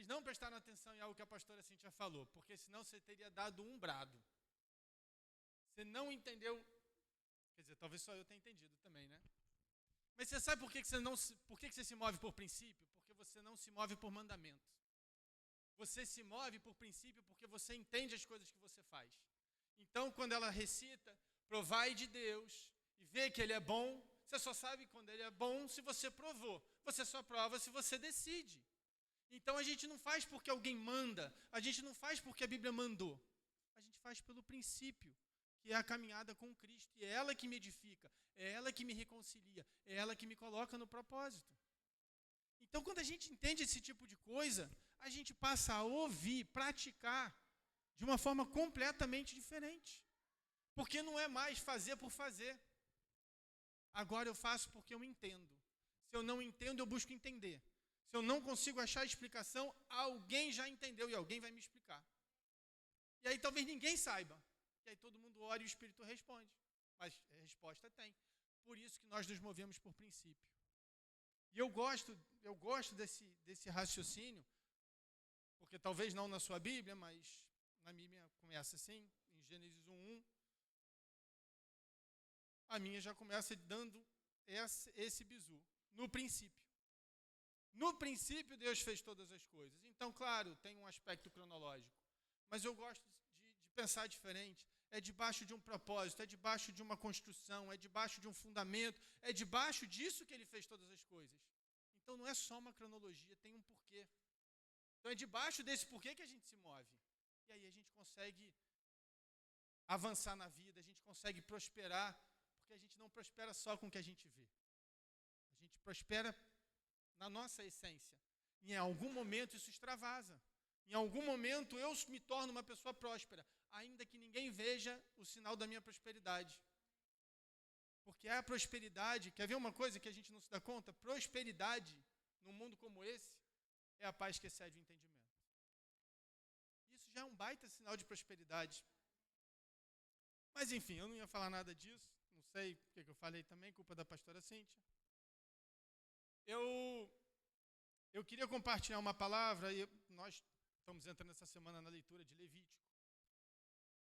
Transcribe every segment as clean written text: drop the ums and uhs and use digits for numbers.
Vocês não prestaram atenção em algo que a pastora Cíntia falou, porque senão você teria dado um brado. Você não entendeu, quer dizer, talvez só eu tenha entendido também, né? Mas você sabe por que você se move por princípio? Porque você não se move por mandamento. Você se move por princípio porque você entende as coisas que você faz. Então, quando ela recita, provai de Deus e vê que Ele é bom, você só sabe quando Ele é bom se você provou. Você só prova se você decide. Então, a gente não faz porque alguém manda, a gente não faz porque a Bíblia mandou. A gente faz pelo princípio, que é a caminhada com Cristo. E é ela que me edifica, é ela que me reconcilia, é ela que me coloca no propósito. Então, quando a gente entende esse tipo de coisa, a gente passa a ouvir, praticar de uma forma completamente diferente. Porque não é mais fazer por fazer. Agora eu faço porque eu entendo. Se eu não entendo, eu busco entender. Se eu não consigo achar explicação, alguém já entendeu e alguém vai me explicar. E aí talvez ninguém saiba. E aí todo mundo ora e o Espírito responde. Mas a resposta tem. Por isso que nós nos movemos por princípio. E eu gosto desse raciocínio, porque talvez não na sua Bíblia, mas na Bíblia começa assim, em Gênesis 1:1. A minha já começa dando esse bizu, no princípio. No princípio, Deus fez todas as coisas. Então, claro, tem um aspecto cronológico, mas eu gosto de pensar diferente. É debaixo de um propósito, é debaixo de uma construção, é debaixo de um fundamento, é debaixo disso que Ele fez todas as coisas. Então, não é só uma cronologia, tem um porquê. Então, é debaixo desse porquê que a gente se move. E aí a gente consegue avançar na vida, a gente consegue prosperar, porque a gente não prospera só com o que a gente vê. A gente prospera na nossa essência. Em algum momento isso extravasa. Em algum momento eu me torno uma pessoa próspera, ainda que ninguém veja o sinal da minha prosperidade. Porque a prosperidade, quer ver uma coisa que a gente não se dá conta? Prosperidade, num mundo como esse, é a paz que excede o entendimento. Isso já é um baita sinal de prosperidade. Mas enfim, eu não ia falar nada disso, não sei porque que eu falei também, culpa da pastora Cíntia. Eu queria compartilhar uma palavra, e nós estamos entrando essa semana na leitura de Levítico.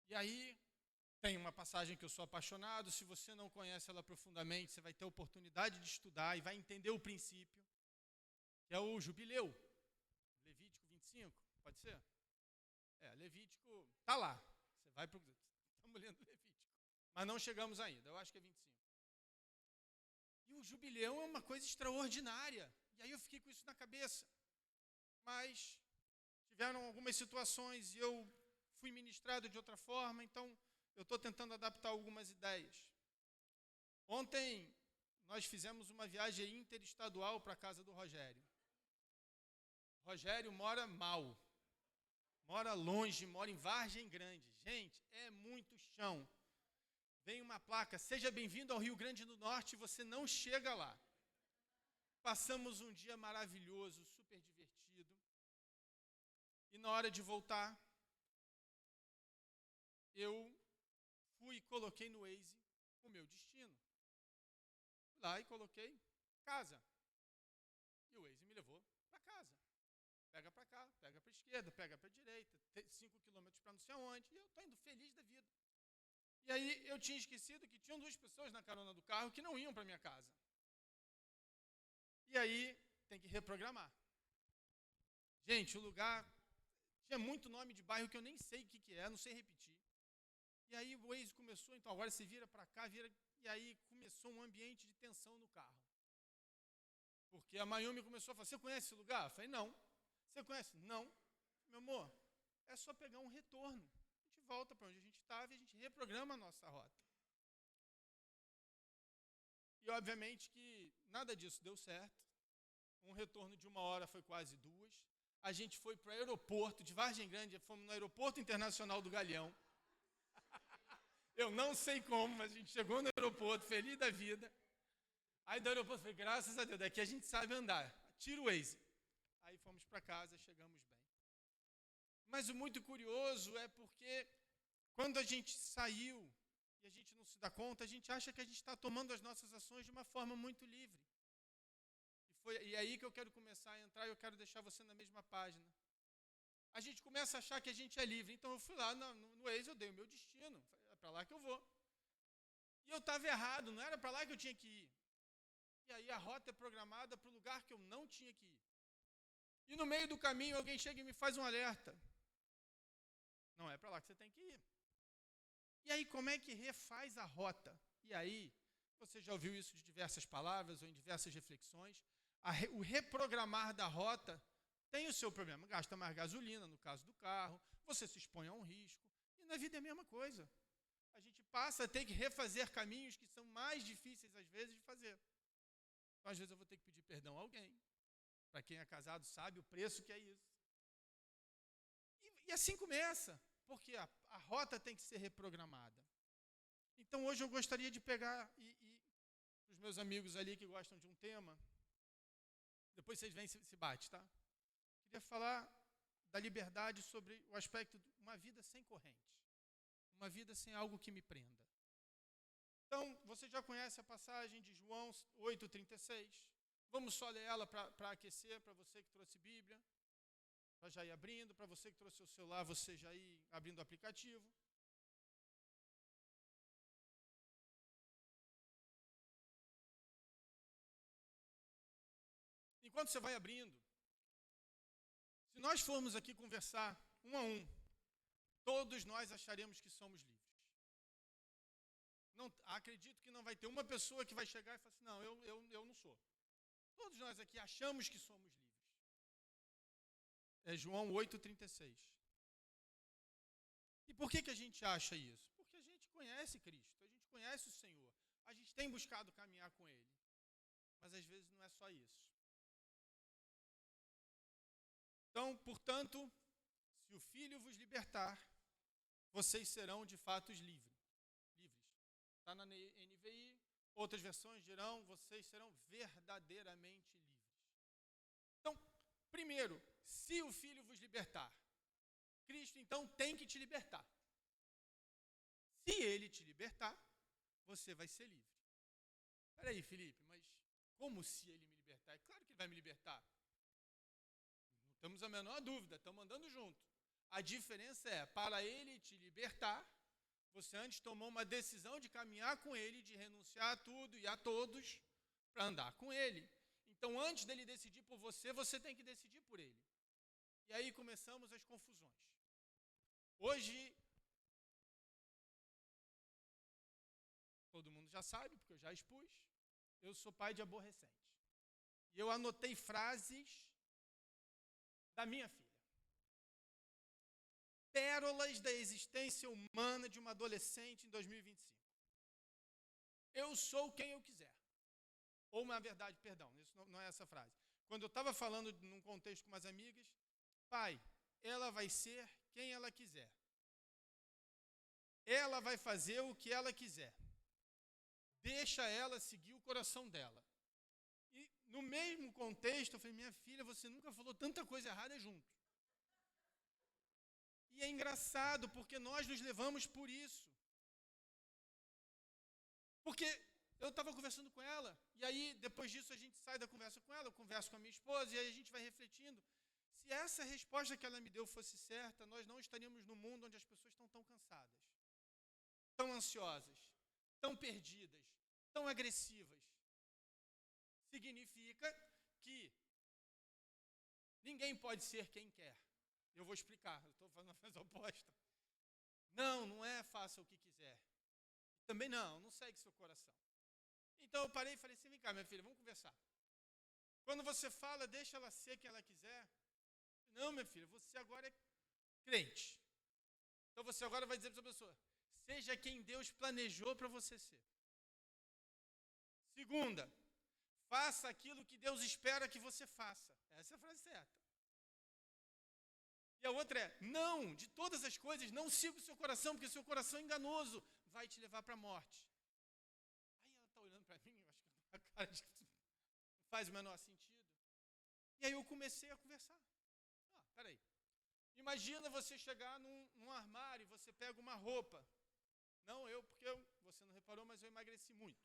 E aí, tem uma passagem que eu sou apaixonado, se você não conhece ela profundamente, você vai ter a oportunidade de estudar e vai entender o princípio, que é o jubileu. Levítico 25, pode ser? Levítico, está lá. Você vai para o... Estamos lendo Levítico. Mas não chegamos ainda, eu acho que é 25. E o jubileu é uma coisa extraordinária. E aí eu fiquei com isso na cabeça. Mas tiveram algumas situações e eu fui ministrado de outra forma, então eu estou tentando adaptar algumas ideias. Ontem nós fizemos uma viagem interestadual para a casa do Rogério. Rogério mora mal. Mora longe, mora em Vargem Grande. Gente, é muito chão. Vem uma placa, seja bem-vindo ao Rio Grande do Norte, e você não chega lá. Passamos um dia maravilhoso, super divertido. E na hora de voltar, eu fui e coloquei no Waze o meu destino. Fui lá e coloquei casa. E o Waze me levou para casa. Pega para cá, pega para a esquerda, pega para a direita, 5 quilômetros para não sei aonde. E eu estou indo feliz da vida. E aí eu tinha esquecido que tinham 2 pessoas na carona do carro que não iam para minha casa. E aí tem que reprogramar. Gente, o lugar tinha muito nome de bairro que eu nem sei o que é, não sei repetir. E aí o Waze começou, então agora você vira para cá, e aí começou um ambiente de tensão no carro. Porque a Mayumi começou a falar, você conhece esse lugar? Eu falei, não. Você conhece? Não. Meu amor, é só pegar um retorno. A gente volta para onde a gente estava e a gente reprograma a nossa rota. E obviamente que nada disso deu certo. Um retorno de 1 hora foi quase 2. A gente foi para o aeroporto de Vargem Grande, fomos no aeroporto internacional do Galeão. Eu não sei como, mas a gente chegou no aeroporto, feliz da vida. Aí do aeroporto, falei, graças a Deus, daqui a gente sabe andar. Tira o Waze. Aí fomos para casa, chegamos bem. Mas o muito curioso é porque quando a gente saiu e a gente não se dá conta, a gente acha que a gente está tomando as nossas ações de uma forma muito livre. E é aí que eu quero começar a entrar, eu quero deixar você na mesma página. A gente começa a achar que a gente é livre. Então eu fui lá no Waze, eu dei o meu destino, é para lá que eu vou. E eu estava errado, não era para lá que eu tinha que ir. E aí a rota é programada para o lugar que eu não tinha que ir. E no meio do caminho alguém chega e me faz um alerta. Não é para lá que você tem que ir. E aí como é que refaz a rota? E aí, você já ouviu isso de diversas palavras ou em diversas reflexões, o reprogramar da rota tem o seu problema. Gasta mais gasolina, no caso do carro, você se expõe a um risco. E na vida é a mesma coisa. A gente passa a ter que refazer caminhos que são mais difíceis, às vezes, de fazer. Então, às vezes, eu vou ter que pedir perdão a alguém. Para quem é casado sabe o preço que é isso. E assim começa, porque a rota tem que ser reprogramada. Então, hoje eu gostaria de pegar os meus amigos ali que gostam de um tema, depois vocês vêm se bate, tá? Queria falar da liberdade sobre o aspecto de uma vida sem corrente, uma vida sem algo que me prenda. Então, você já conhece a passagem de João 8,36. Vamos só ler ela para aquecer, para você que trouxe Bíblia, para já ir abrindo, para você que trouxe o celular, você já ir abrindo o aplicativo. Enquanto você vai abrindo, se nós formos aqui conversar um a um, todos nós acharemos que somos livres. Não, acredito que não vai ter uma pessoa que vai chegar e falar assim, não, eu não sou. Todos nós aqui achamos que somos livres. É João 8,36. E por que a gente acha isso? Porque a gente conhece Cristo, a gente conhece o Senhor, a gente tem buscado caminhar com Ele. Mas às vezes não é só isso. Então, portanto, se o Filho vos libertar, vocês serão de fato livres. Está na NVI, outras versões dirão, vocês serão verdadeiramente livres. Então, primeiro, se o Filho vos libertar, Cristo então tem que te libertar. Se Ele te libertar, você vai ser livre. Espera aí, Felipe, mas como se Ele me libertar? É claro que Ele vai me libertar. Não temos a menor dúvida, estamos andando junto. A diferença é, para Ele te libertar, você antes tomou uma decisão de caminhar com Ele, de renunciar a tudo e a todos para andar com Ele. Então, antes dele decidir por você, você tem que decidir por Ele. E aí começamos as confusões. Hoje, todo mundo já sabe, porque eu já expus, eu sou pai de aborrecente. E eu anotei frases da minha filha. Pérolas da existência humana de uma adolescente em 2025. Eu sou quem eu quiser. Ou, na verdade, perdão, isso não é essa frase. Quando eu estava falando num contexto com umas amigas, pai, ela vai ser quem ela quiser. Ela vai fazer o que ela quiser. Deixa ela seguir o coração dela. E, no mesmo contexto, eu falei, minha filha, você nunca falou tanta coisa errada junto. E é engraçado, porque nós nos levamos por isso. Porque eu estava conversando com ela, e aí, depois disso, a gente sai da conversa com ela, eu converso com a minha esposa, e aí a gente vai refletindo. Se essa resposta que ela me deu fosse certa, nós não estaríamos no mundo onde as pessoas estão tão cansadas, tão ansiosas, tão perdidas, tão agressivas. Significa que ninguém pode ser quem quer. Eu vou explicar, eu estou falando a frase oposta. Não é faça o que quiser. Também não segue seu coração. Então eu parei e falei assim, vem cá, minha filha, vamos conversar. Quando você fala, deixa ela ser quem ela quiser. Não, minha filha, você agora é crente. Então você agora vai dizer para essa pessoa, seja quem Deus planejou para você ser. Segunda, faça aquilo que Deus espera que você faça. Essa é a frase certa. E a outra é, não, de todas as coisas, não siga o seu coração, porque o seu coração é enganoso, vai te levar para a morte. Aí ela está olhando para mim, eu acho que a cara de não faz o menor sentido. E aí eu comecei a conversar. Peraí. Imagina você chegar num armário e você pega uma roupa. Não eu, porque você não reparou, mas eu emagreci muito.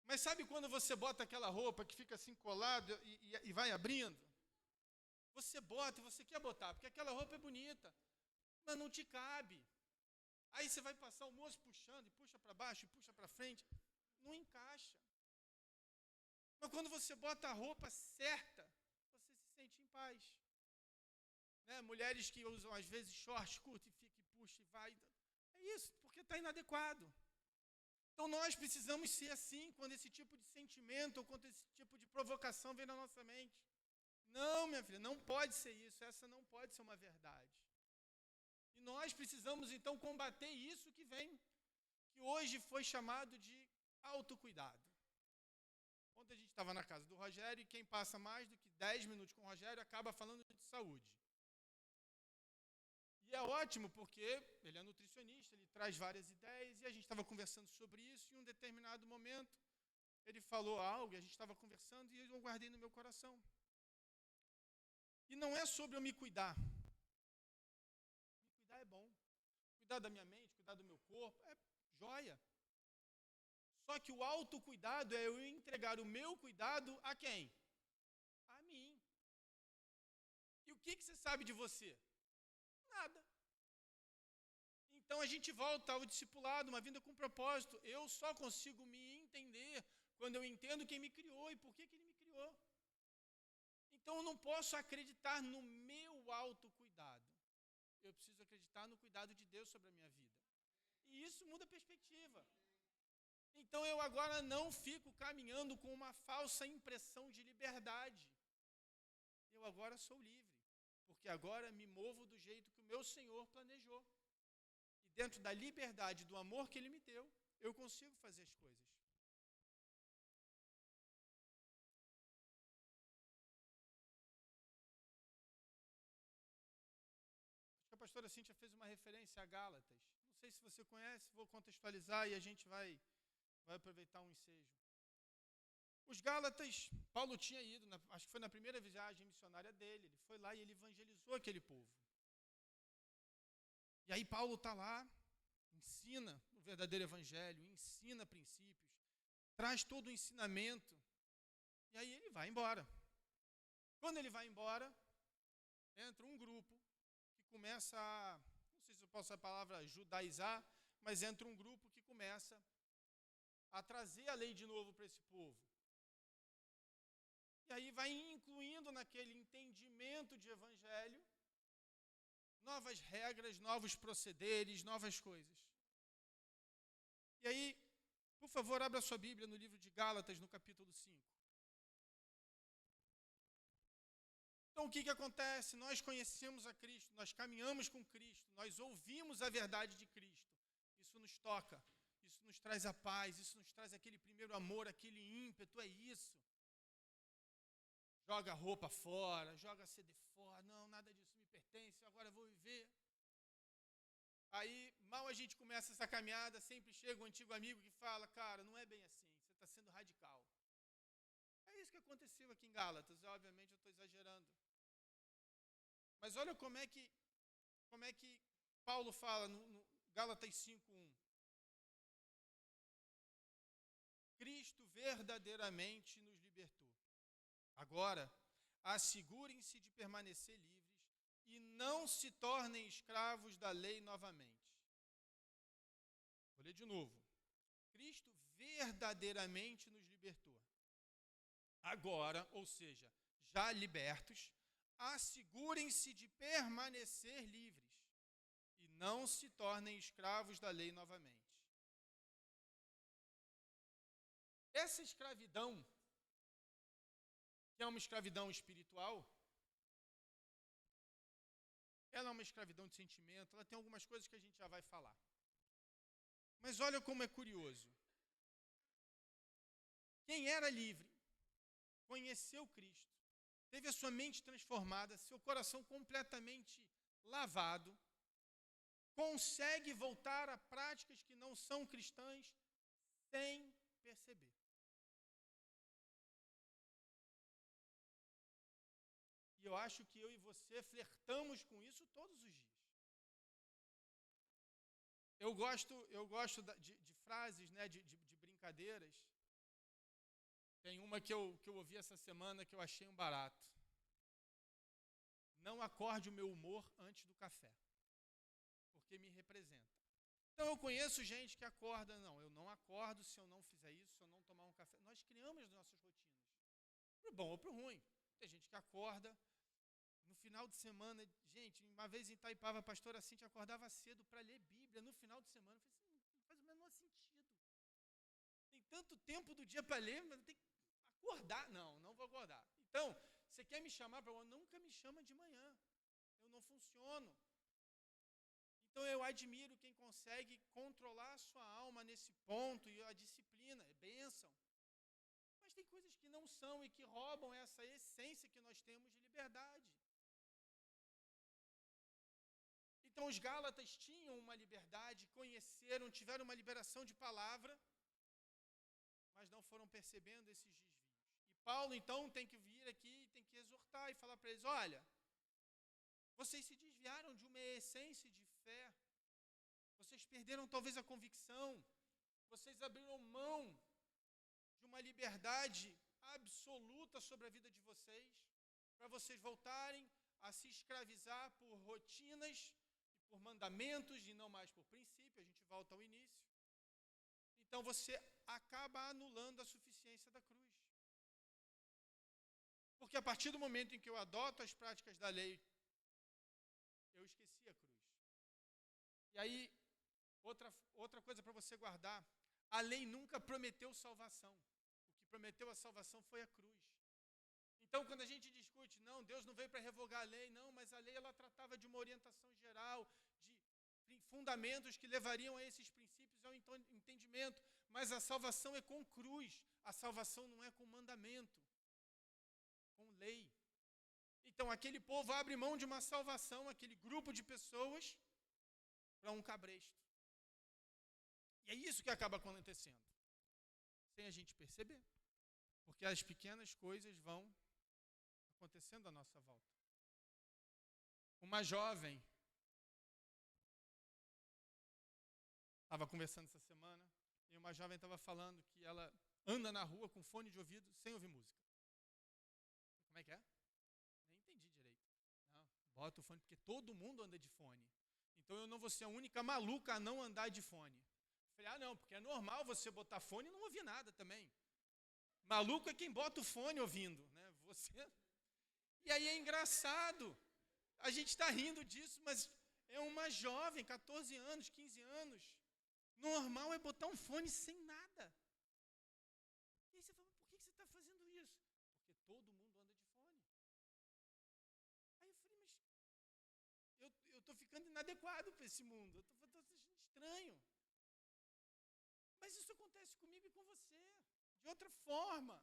Mas sabe quando você bota aquela roupa que fica assim colado e vai abrindo? Você bota e você quer botar, porque aquela roupa é bonita, mas não te cabe. Aí você vai passar o moço puxando, e puxa para baixo, e puxa para frente, não encaixa. Mas quando você bota a roupa certa, você se sente em paz. Né? Mulheres que usam às vezes short curto e fica e puxa e vai. É isso, porque está inadequado. Então nós precisamos ser assim quando esse tipo de sentimento ou quando esse tipo de provocação vem na nossa mente. Não, minha filha, não pode ser isso. Essa não pode ser uma verdade. E nós precisamos então combater isso que vem, que hoje foi chamado de autocuidado. Ontem a gente estava na casa do Rogério e quem passa mais do que 10 minutos com o Rogério acaba falando de saúde. E é ótimo porque ele é nutricionista, ele traz várias ideias e a gente estava conversando sobre isso e em um determinado momento ele falou algo e a gente estava conversando e eu guardei no meu coração. E não é sobre eu me cuidar. Me cuidar é bom. Cuidar da minha mente, cuidar do meu corpo, é joia. Só que o autocuidado é eu entregar o meu cuidado a quem? A mim. E o que você sabe de você? Nada. Então a gente volta ao discipulado, uma vida com propósito. Eu só consigo me entender quando eu entendo quem me criou e por que ele me criou. Então eu não posso acreditar no meu autocuidado. Eu preciso acreditar no cuidado de Deus sobre a minha vida. E isso muda a perspectiva. Então eu agora não fico caminhando com uma falsa impressão de liberdade. Eu agora sou livre, porque agora me movo do jeito que o meu Senhor planejou. E dentro da liberdade, do amor que Ele me deu, eu consigo fazer as coisas. Acho que a pastora Cíntia fez uma referência a Gálatas. Não sei se você conhece, vou contextualizar e a gente vai aproveitar um ensejo. Os Gálatas, Paulo tinha ido, acho que foi na primeira viagem missionária dele, ele foi lá e ele evangelizou aquele povo. E aí Paulo está lá, ensina o verdadeiro evangelho, ensina princípios, traz todo o ensinamento, e aí ele vai embora. Quando ele vai embora, entra um grupo que começa a, não sei se eu posso usar a palavra judaizar, mas entra um grupo que começa a trazer a lei de novo para esse povo. E aí vai incluindo naquele entendimento de evangelho novas regras, novos procederes, novas coisas. E aí, por favor, abra sua Bíblia no livro de Gálatas, no capítulo 5. Então, o que acontece? Nós conhecemos a Cristo, nós caminhamos com Cristo, nós ouvimos a verdade de Cristo. Isso nos toca, isso nos traz a paz, isso nos traz aquele primeiro amor, aquele ímpeto, é isso. Joga a roupa fora, joga a CD fora, não, nada disso me pertence, agora eu vou viver. Aí, mal a gente começa essa caminhada, sempre chega um antigo amigo que fala, cara, não é bem assim, você está sendo radical. É isso que aconteceu aqui em Gálatas, obviamente eu estou exagerando. Mas olha como é que Paulo fala no Gálatas 5:1. Cristo verdadeiramente nos libertou. Agora, assegurem-se de permanecer livres e não se tornem escravos da lei novamente. Vou ler de novo. Cristo verdadeiramente nos libertou. Agora, ou seja, já libertos, assegurem-se de permanecer livres e não se tornem escravos da lei novamente. Essa escravidão, que é uma escravidão espiritual, ela é uma escravidão de sentimento, ela tem algumas coisas que a gente já vai falar. Mas olha como é curioso. Quem era livre, conheceu Cristo, teve a sua mente transformada, seu coração completamente lavado, consegue voltar a práticas que não são cristãs sem perceber. E eu acho que eu e você flertamos com isso todos os dias. Eu gosto de frases, né, de brincadeiras. Tem uma que eu ouvi essa semana que eu achei um barato. Não acorde o meu humor antes do café, porque me representa. Então eu conheço gente que acorda, não, eu não acordo se eu não fizer isso, se eu não tomar um café. Nós criamos nossas rotinas, pro bom ou pro ruim. Tem gente que acorda, no final de semana, gente, uma vez em Itaipava, a pastora Cíntia acordava cedo para ler Bíblia, no final de semana, eu falei assim, não faz o menor sentido. Tem tanto tempo do dia para ler, mas tem que acordar. Não vou acordar. Então, você quer me chamar para nunca me chama de manhã. Eu não funciono. Então eu admiro quem consegue controlar a sua alma nesse ponto, e a disciplina, é bênção. Mas tem coisas que não são e que roubam essa essência que nós temos de liberdade. Então os Gálatas tinham uma liberdade, conheceram, tiveram uma liberação de palavra, mas não foram percebendo esses desvios. E Paulo, então, tem que vir aqui, tem que exortar e falar para eles, olha, vocês se desviaram de uma essência de fé, vocês perderam talvez a convicção, vocês abriram mão de uma liberdade absoluta sobre a vida de vocês, para vocês voltarem a se escravizar por rotinas e por mandamentos e não mais por princípio, a gente volta ao início. Então você acaba anulando a suficiência da cruz. Porque a partir do momento em que eu adoto as práticas da lei, eu esqueci a cruz. E aí, outra coisa para você guardar, a lei nunca prometeu salvação. O que prometeu a salvação foi a cruz. Então, quando a gente discute, não, Deus não veio para revogar a lei, não, mas a lei ela tratava de uma orientação geral, de fundamentos que levariam a esses princípios ao entendimento. Mas a salvação é com cruz, a salvação não é com mandamento, com lei. Então, aquele povo abre mão de uma salvação, aquele grupo de pessoas, para um cabresto. E é isso que acaba acontecendo, sem a gente perceber. Porque as pequenas coisas vão acontecendo à nossa volta. Uma jovem, estava conversando essa semana, e uma jovem estava falando que ela anda na rua com fone de ouvido sem ouvir música. Como é que é? Nem entendi direito. Não, bota o fone, porque todo mundo anda de fone. Então eu não vou ser a única maluca a não andar de fone. Eu falei, não, porque é normal você botar fone e não ouvir nada também. Maluco é quem bota o fone ouvindo, né? Você. E aí é engraçado. A gente está rindo disso, mas é uma jovem, 14 anos, 15 anos. Normal é botar um fone sem nada. E aí você fala, por que você está fazendo isso? Porque todo mundo anda de fone. Aí eu falei, mas eu estou ficando inadequado para esse mundo. Eu estou achando estranho. Mas isso acontece comigo e com você. De outra forma.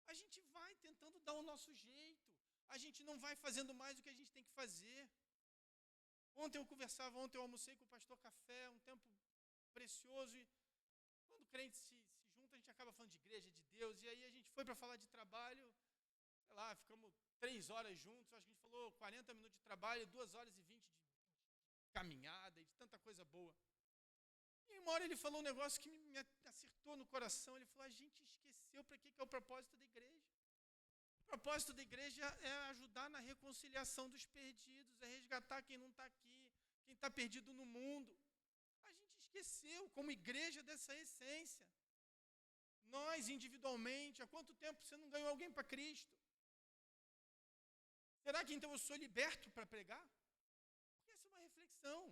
A gente vai tentando dar o nosso jeito. A gente não vai fazendo mais do que a gente tem que fazer. Ontem eu almocei com o pastor Café, um tempo precioso, e quando o crente se junta, a gente acaba falando de igreja, de Deus, e aí a gente foi para falar de trabalho, sei lá, ficamos 3 horas juntos, acho que a gente falou 40 minutos de trabalho, 2 horas e 20 de caminhada, e de tanta coisa boa. E uma hora ele falou um negócio que me acertou no coração, ele falou, a gente esqueceu para que é o propósito da igreja. O propósito da igreja é ajudar na reconciliação dos perdidos, é resgatar quem não está aqui, quem está perdido no mundo. A gente esqueceu, como igreja, dessa essência. Nós, individualmente, há quanto tempo você não ganhou alguém para Cristo? Será que então eu sou liberto para pregar? Porque essa é uma reflexão.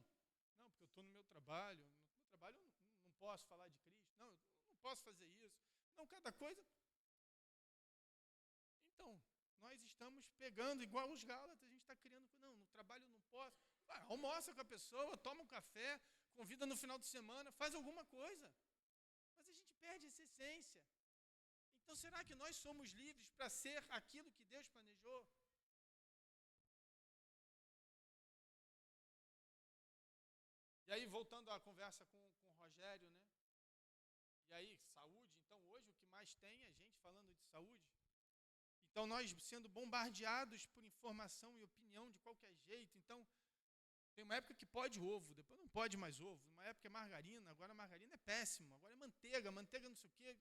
Não, porque eu estou no meu trabalho eu não posso falar de Cristo. Não, eu não posso fazer isso. Não, cada coisa... Então, nós estamos pegando, igual os Gálatas, a gente está criando... Não, no trabalho eu não posso. Vai, almoça com a pessoa, toma um café, convida no final de semana, faz alguma coisa. Mas a gente perde essa essência. Então, será que nós somos livres para ser aquilo que Deus planejou? E aí, voltando à conversa com o Rogério, né? E aí, saúde. Então, hoje o que mais tem é gente falando de saúde. Então, nós sendo bombardeados por informação e opinião de qualquer jeito. Então, tem uma época que pode ovo, depois não pode mais ovo. Uma época é margarina, agora a margarina é péssimo. Agora é manteiga não sei o quê.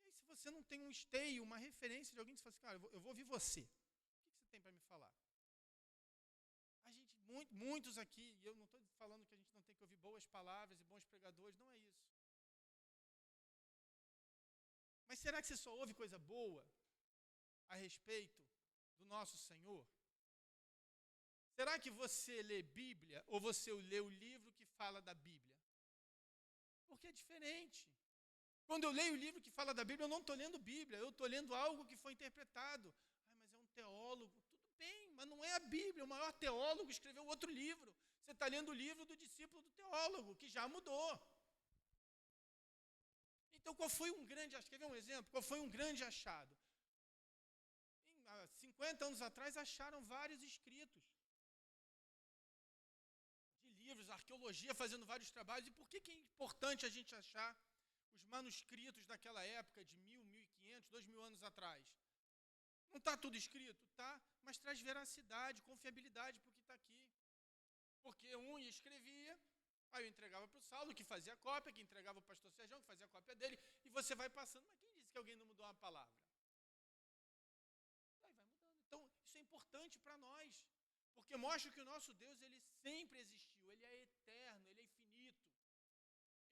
E aí você se você não tem um esteio, uma referência de alguém que você fala assim, cara, eu vou ouvir você. O que você tem para me falar? A gente, muitos aqui, e eu não estou falando que a gente não tem que ouvir boas palavras e bons pregadores, não é isso. Mas será que você só ouve coisa boa a respeito do nosso Senhor? Será que você lê Bíblia ou você lê o livro que fala da Bíblia? Porque é diferente. Quando eu leio o livro que fala da Bíblia, eu não estou lendo Bíblia, eu estou lendo algo que foi interpretado. Mas é um teólogo. Tudo bem, mas não é a Bíblia. O maior teólogo escreveu outro livro. Você está lendo o livro do discípulo do teólogo, que já mudou. Então, qual foi um grande achado? Quer ver um exemplo? Qual foi um grande achado? 50 anos atrás, acharam vários escritos de livros, arqueologia fazendo vários trabalhos. E por que é importante a gente achar os manuscritos daquela época, de 1.500, 2.000 anos atrás? Não está tudo escrito? Tá, mas traz veracidade, confiabilidade para o que está aqui. Porque um escrevia, aí eu entregava para o Saulo, que fazia a cópia, que entregava para o pastor Sérgio, que fazia a cópia dele, e você vai passando. Mas quem disse que alguém não mudou uma palavra? Aí vai mudando. Então, isso é importante para nós, porque mostra que o nosso Deus, ele sempre existiu, ele é eterno, ele é infinito.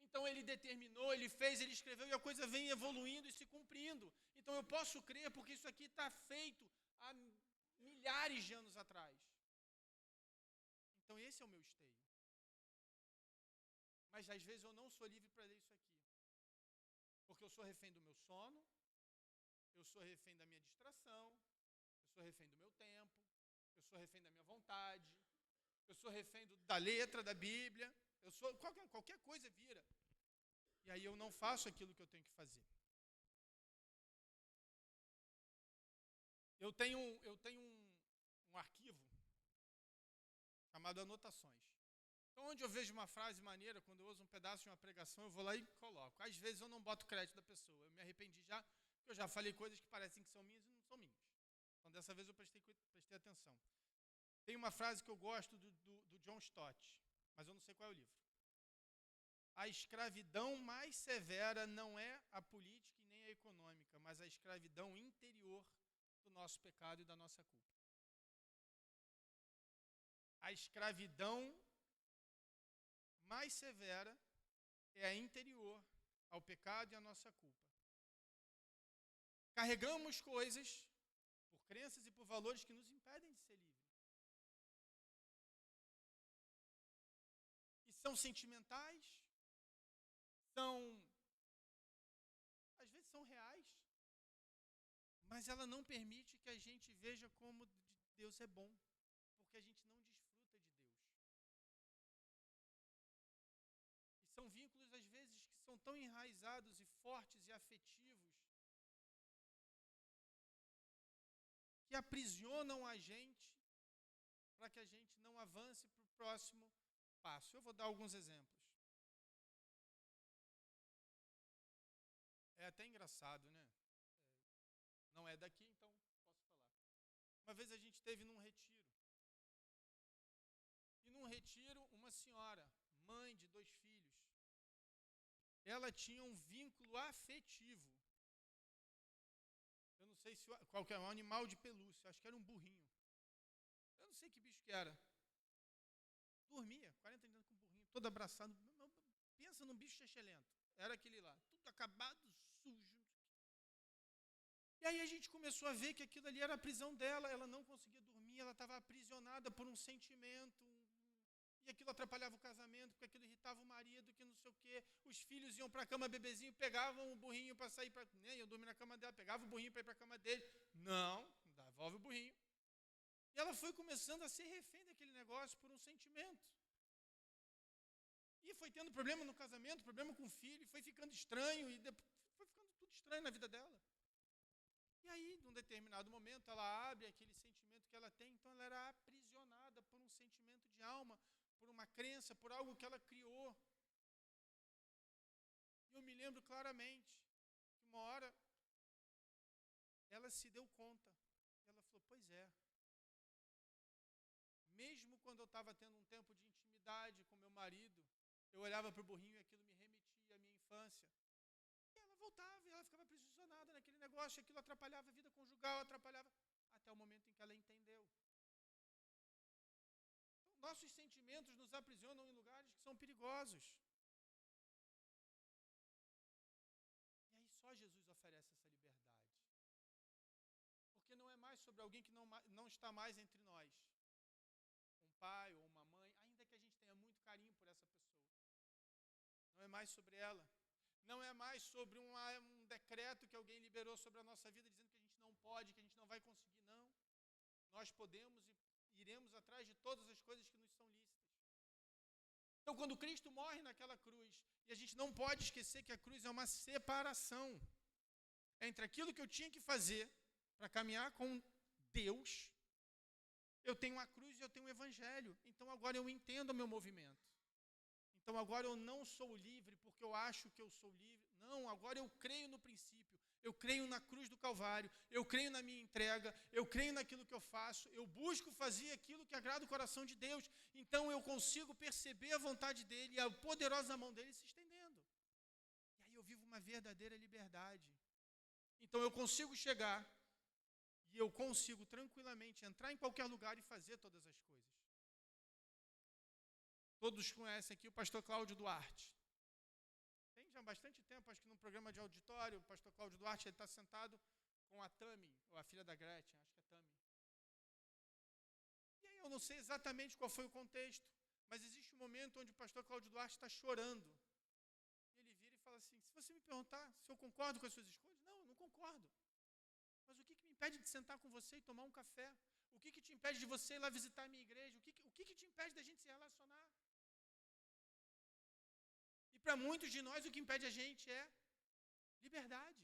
Então, ele determinou, ele fez, ele escreveu, e a coisa vem evoluindo e se cumprindo. Então, eu posso crer, porque isso aqui está feito há milhares de anos atrás. Então, esse é o meu esteio. Mas, às vezes, eu não sou livre para ler isso aqui. Porque eu sou refém do meu sono, eu sou refém da minha distração, eu sou refém do meu tempo, eu sou refém da minha vontade, eu sou refém da letra da Bíblia, eu sou qualquer coisa vira. E aí eu não faço aquilo que eu tenho que fazer. Eu tenho um arquivo chamado anotações. Então, onde eu vejo uma frase maneira, quando eu uso um pedaço de uma pregação, eu vou lá e coloco. Às vezes eu não boto crédito da pessoa. Eu me arrependi já, porque eu já falei coisas que parecem que são minhas e não são minhas. Então, dessa vez eu prestei atenção. Tem uma frase que eu gosto do John Stott, mas eu não sei qual é o livro. A escravidão mais severa não é a política e nem a econômica, mas a escravidão interior do nosso pecado e da nossa culpa. A escravidão mais severa é a interior ao pecado e à nossa culpa. Carregamos coisas por crenças e por valores que nos impedem de ser livres. E são sentimentais, às vezes são reais, mas ela não permite que a gente veja como Deus é bom, porque a gente não desfruta de Deus. E são vínculos, às vezes, que são tão enraizados e fortes e afetivos, que aprisionam a gente para que a gente não avance para o próximo passo. Eu vou dar alguns exemplos. É até engraçado, né? Não é daqui, então posso falar. Uma vez a gente esteve num retiro. E num retiro, uma senhora, mãe de 2 filhos, ela tinha um vínculo afetivo. Eu não sei qual que é, um animal de pelúcia, acho que era um burrinho. Eu não sei que bicho que era. Dormia, 40 anos com o burrinho, todo abraçado. Pensa num bicho chechelento. Era aquele lá, tudo acabado, sujo. E aí a gente começou a ver que aquilo ali era a prisão dela, ela não conseguia dormir, ela estava aprisionada por um sentimento, e aquilo atrapalhava o casamento, porque aquilo irritava o marido, que não sei o quê. Os filhos iam para a cama, bebezinho, pegavam o burrinho para sair, eu dormia na cama dela, pegava o burrinho para ir para a cama dele. Não, devolve o burrinho. E ela foi começando a ser refém daquele negócio por um sentimento. E foi tendo problema no casamento, problema com o filho, foi ficando estranho, e foi ficando tudo estranho na vida dela. E aí, num determinado momento, ela abre aquele sentimento que ela tem, então ela era aprisionada por um sentimento de alma, por uma crença, por algo que ela criou. E eu me lembro claramente que uma hora ela se deu conta. Ela falou, pois é. Mesmo quando eu estava tendo um tempo de intimidade com meu marido, eu olhava para o burrinho e aquilo me remetia à minha infância. E ela voltava, e ela ficava aprisionada naquele negócio, aquilo atrapalhava a vida conjugal, atrapalhava, até o momento em que ela entendeu. Então, nossos sentimentos nos aprisionam em lugares que são perigosos. E aí só Jesus oferece essa liberdade. Porque não é mais sobre alguém que não está mais entre nós. Um pai ou uma mãe, ainda que a gente tenha muito carinho por essa pessoa. Não é mais sobre ela. Não é mais sobre um decreto que alguém liberou sobre a nossa vida, dizendo que a gente não pode, que a gente não vai conseguir, não. Nós podemos e iremos atrás de todas as coisas que nos são lícitas. Então, quando Cristo morre naquela cruz, e a gente não pode esquecer que a cruz é uma separação entre aquilo que eu tinha que fazer para caminhar com Deus. Eu tenho a cruz e eu tenho o evangelho. Então agora eu entendo o meu movimento. Então agora eu não sou livre porque eu acho que eu sou livre. Não, agora eu creio no princípio. Eu creio na cruz do Calvário. Eu creio na minha entrega. Eu creio naquilo que eu faço. Eu busco fazer aquilo que agrada o coração de Deus. Então eu consigo perceber a vontade dEle e a poderosa mão dEle se estendendo. E aí eu vivo uma verdadeira liberdade. Então eu consigo chegar e eu consigo tranquilamente entrar em qualquer lugar e fazer todas as coisas. Todos conhecem aqui o pastor Cláudio Duarte. Tem já bastante tempo, acho que num programa de auditório, o pastor Cláudio Duarte está sentado com a Tami, ou a filha da Gretchen, acho que é Tami. E aí eu não sei exatamente qual foi o contexto, mas existe um momento onde o pastor Cláudio Duarte está chorando. E ele vira e fala assim, se você me perguntar se eu concordo com as suas escolhas, não, eu não concordo. Mas o que me impede de sentar com você e tomar um café? O que te impede de você ir lá visitar a minha igreja? O que te impede da gente se relacionar? E para muitos de nós, o que impede a gente é liberdade.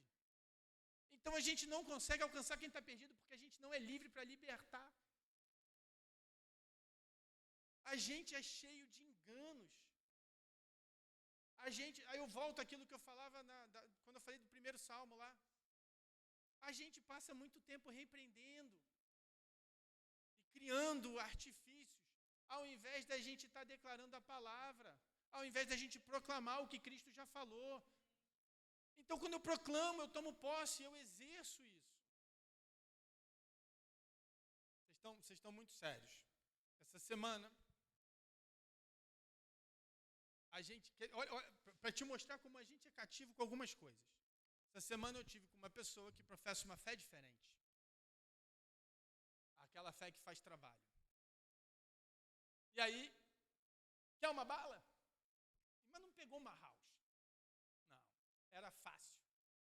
Então a gente não consegue alcançar quem está perdido porque a gente não é livre para libertar. A gente é cheio de enganos. Aí eu volto àquilo que eu falava quando eu falei do primeiro salmo lá. A gente passa muito tempo repreendendo e criando artifícios, ao invés da gente estar declarando a palavra, ao invés da gente proclamar o que Cristo já falou. Então, quando eu proclamo, eu tomo posse, eu exerço isso. Vocês estão muito sérios. Essa semana, a gente, para te mostrar como a gente é cativo com algumas coisas. Essa semana eu tive com uma pessoa que professa uma fé diferente. Aquela fé que faz trabalho. E aí, quer uma bala? Mas não pegou uma house. Não, era fácil.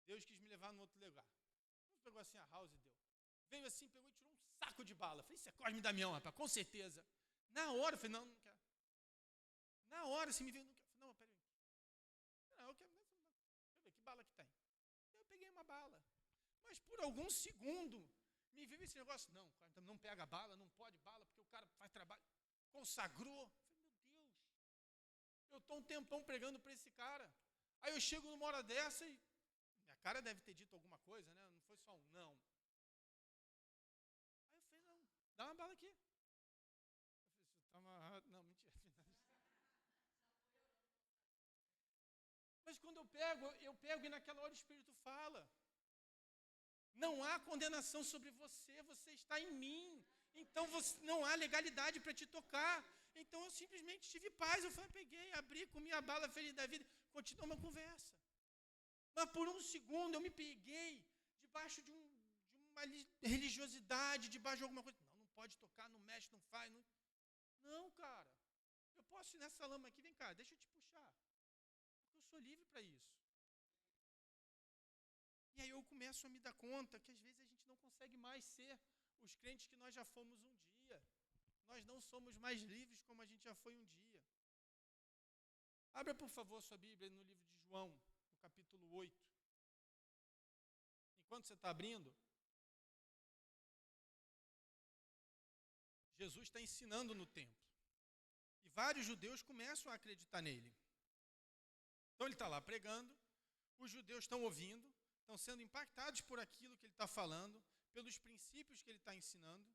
Deus quis me levar num outro lugar. Não pegou assim a house e deu. Veio assim, pegou e tirou um saco de bala. Falei, você Cosme Damião, rapaz, com certeza. Na hora, eu falei, não quero. Na hora, você me veio, não quero. Não, peraí. Não, eu quero. Deixa eu ver que bala que tem. Eu peguei uma bala. Mas por algum segundo, me veio esse negócio. Não pega bala, não pode bala, porque o cara faz trabalho. Consagrou. Eu falei, meu Deus. Eu estou um tempão pregando para esse cara. Aí eu chego numa hora dessa e minha cara deve ter dito alguma coisa, né? Não foi só um não. Aí eu falei, não, dá uma bala aqui. Eu falei, isso tá amarrado. Não, mentira. Mas quando eu pego e naquela hora o Espírito fala. Não há condenação sobre você, você está em mim. Então não há legalidade para te tocar. Então eu simplesmente tive paz. Eu peguei, abri, comi a bala feliz da vida. Continuou uma conversa. Mas por um segundo eu me peguei debaixo de uma religiosidade, debaixo de alguma coisa. Não pode tocar, não mexe, não faz. Não, cara. Eu posso ir nessa lama aqui, vem cá, deixa eu te puxar. Porque eu sou livre para isso. E aí eu começo a me dar conta que às vezes a gente não consegue mais ser os crentes que nós já fomos um dia. Nós não somos mais livres como a gente já foi um dia. Abra, por favor, sua Bíblia no livro de João, no capítulo 8. Enquanto você está abrindo, Jesus está ensinando no templo. E vários judeus começam a acreditar nele. Então ele está lá pregando, os judeus estão ouvindo, estão sendo impactados por aquilo que ele está falando, pelos princípios que ele está ensinando.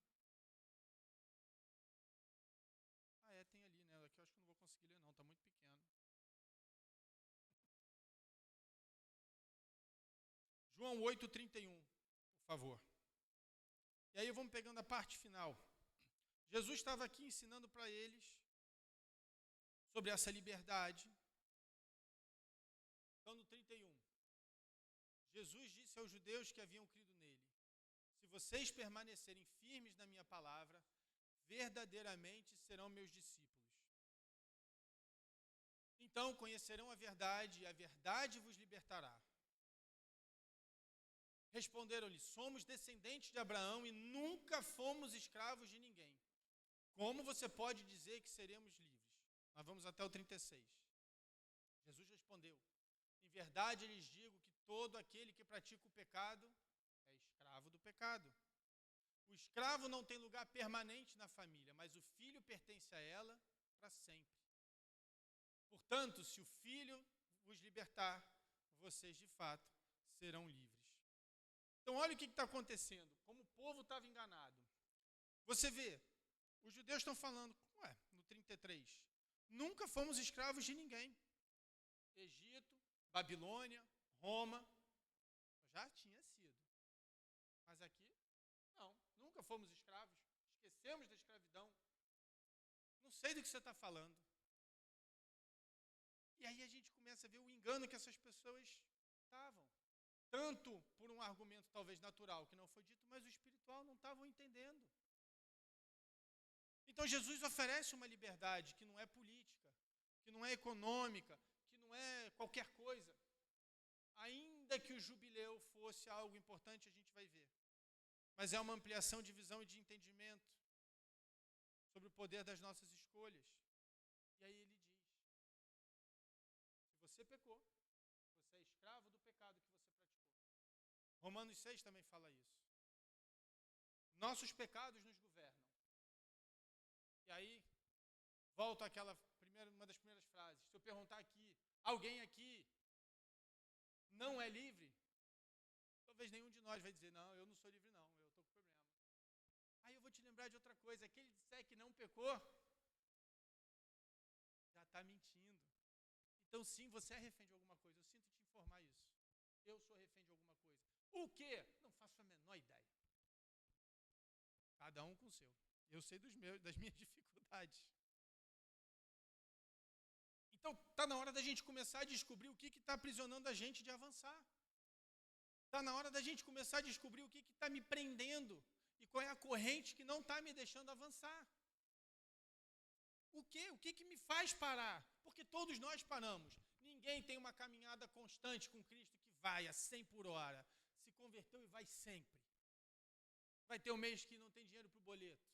Tem ali, né? Aqui eu acho que eu não vou conseguir ler não, está muito pequeno. João 8:31, por favor. E aí vamos pegando a parte final. Jesus estava aqui ensinando para eles sobre essa liberdade. Então, no 31, Jesus disse aos judeus que haviam crido nele: se vocês permanecerem firmes na minha palavra, verdadeiramente serão meus discípulos. Então conhecerão a verdade, e a verdade vos libertará. Responderam-lhe: somos descendentes de Abraão e nunca fomos escravos de ninguém. Como você pode dizer que seremos livres? Nós vamos até o 36. Jesus respondeu: em verdade lhes digo que todo aquele que pratica o pecado é escravo do pecado. O escravo não tem lugar permanente na família, mas o filho pertence a ela para sempre. Portanto, se o filho vos libertar, vocês de fato serão livres. Então, olha o que está acontecendo, como o povo estava enganado. Você vê, os judeus estão falando, no 33, nunca fomos escravos de ninguém. Egito, Babilônia, Roma, já tinha sido. Mas aqui, não, nunca fomos escravos, esquecemos da escravidão. Não sei do que você está falando. E aí a gente começa a ver o engano que essas pessoas estavam. Tanto por um argumento talvez natural que não foi dito, mas o espiritual não estavam entendendo. Então Jesus oferece uma liberdade que não é política, que não é econômica, que não é qualquer coisa. Ainda que o jubileu fosse algo importante, a gente vai ver. Mas é uma ampliação de visão e de entendimento sobre o poder das nossas escolhas. E aí ele diz: se você pecou, você é escravo do pecado que você praticou. Romanos 6 também fala isso. Nossos pecados nos governam. E aí, volta àquela uma das primeiras frases. Se eu perguntar aqui, alguém aqui não é livre? Talvez nenhum de nós vai dizer, não, eu não sou livre não, eu estou com problema. Aí eu vou te lembrar de outra coisa, aquele que disser que não pecou, já está mentindo. Então sim, você é refém de alguma coisa, eu sinto te informar isso. Eu sou refém de alguma coisa. O quê? Não faço a menor ideia. Cada um com o seu. Eu sei das minhas dificuldades. Então, está na hora da gente começar a descobrir o que está aprisionando a gente de avançar. Está na hora da gente começar a descobrir o que está me prendendo e qual é a corrente que não está me deixando avançar. O quê? O que me faz parar? Porque todos nós paramos. Ninguém tem uma caminhada constante com Cristo que vai a 100 por hora. Se converteu e vai sempre. Vai ter um mês que não tem dinheiro para o boleto.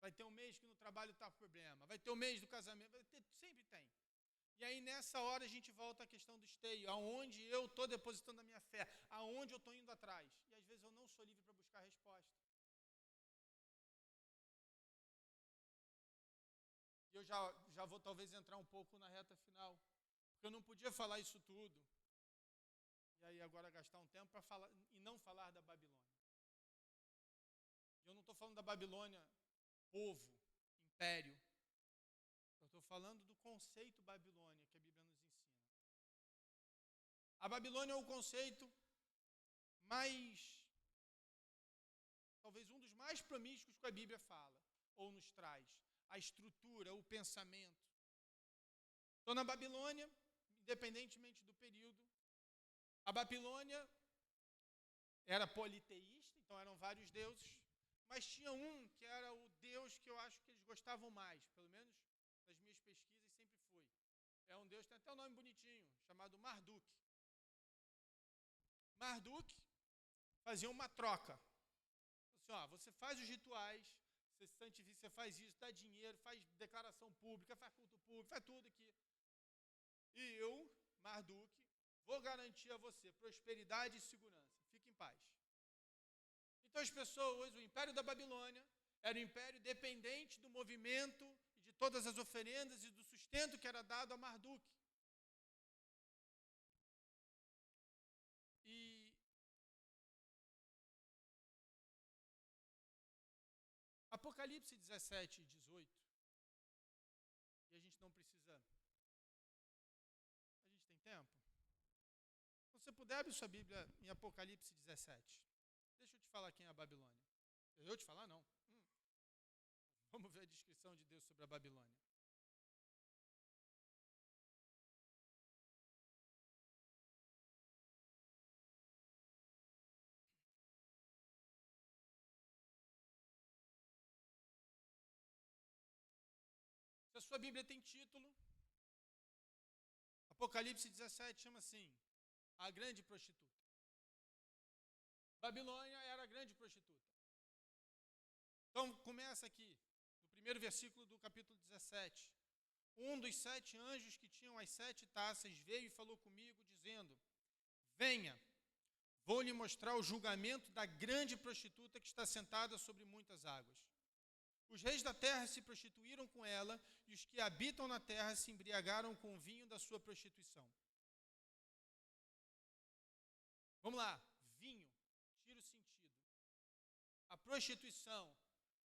Vai ter um mês que no trabalho está com problema. Vai ter um mês do casamento. Sempre tem. E aí, nessa hora, a gente volta à questão do esteio. Aonde eu estou depositando a minha fé. Aonde eu estou indo atrás. E às vezes eu não sou livre para buscar a resposta. E eu já vou talvez entrar um pouco na reta final. Porque eu não podia falar isso tudo. E aí agora gastar um tempo para falar e não falar da Babilônia. Eu não estou falando da Babilônia, povo, império. Eu estou falando do conceito Babilônia que a Bíblia nos ensina. A Babilônia é o conceito mais, talvez um dos mais promíscuos que a Bíblia fala, ou nos traz. A estrutura, o pensamento. Então, na Babilônia, independentemente do período, a Babilônia era politeísta, então eram vários deuses, mas tinha um que era o deus que eu acho que eles gostavam mais, pelo menos nas minhas pesquisas sempre foi. É um deus, tem até um nome bonitinho, chamado Marduk. Marduk fazia uma troca. Assim, você faz os rituais, você se santifica, você faz isso, dá dinheiro, faz declaração pública, faz culto público, faz tudo aqui. E eu, Marduk, vou garantir a você prosperidade e segurança. Fique em paz. Então as pessoas, o Império da Babilônia, era um império dependente do movimento e de todas as oferendas e do sustento que era dado a Marduk. E Apocalipse 17 e 18, e a gente não precisa... A gente tem tempo? Se você puder puder, abre sua Bíblia em Apocalipse 17. Deixa eu te falar quem é a Babilônia. Eu te falar, não. Vamos ver a descrição de Deus sobre a Babilônia. Se a sua Bíblia tem título, Apocalipse 17 chama assim, a grande prostituta. Babilônia era a grande prostituta. Então, começa aqui, no primeiro versículo do capítulo 17. Um dos 7 anjos que tinham as 7 taças veio e falou comigo, dizendo, venha, vou lhe mostrar o julgamento da grande prostituta que está sentada sobre muitas águas. Os reis da terra se prostituíram com ela, e os que habitam na terra se embriagaram com o vinho da sua prostituição. Vamos lá, vinho, tira o sentido. A prostituição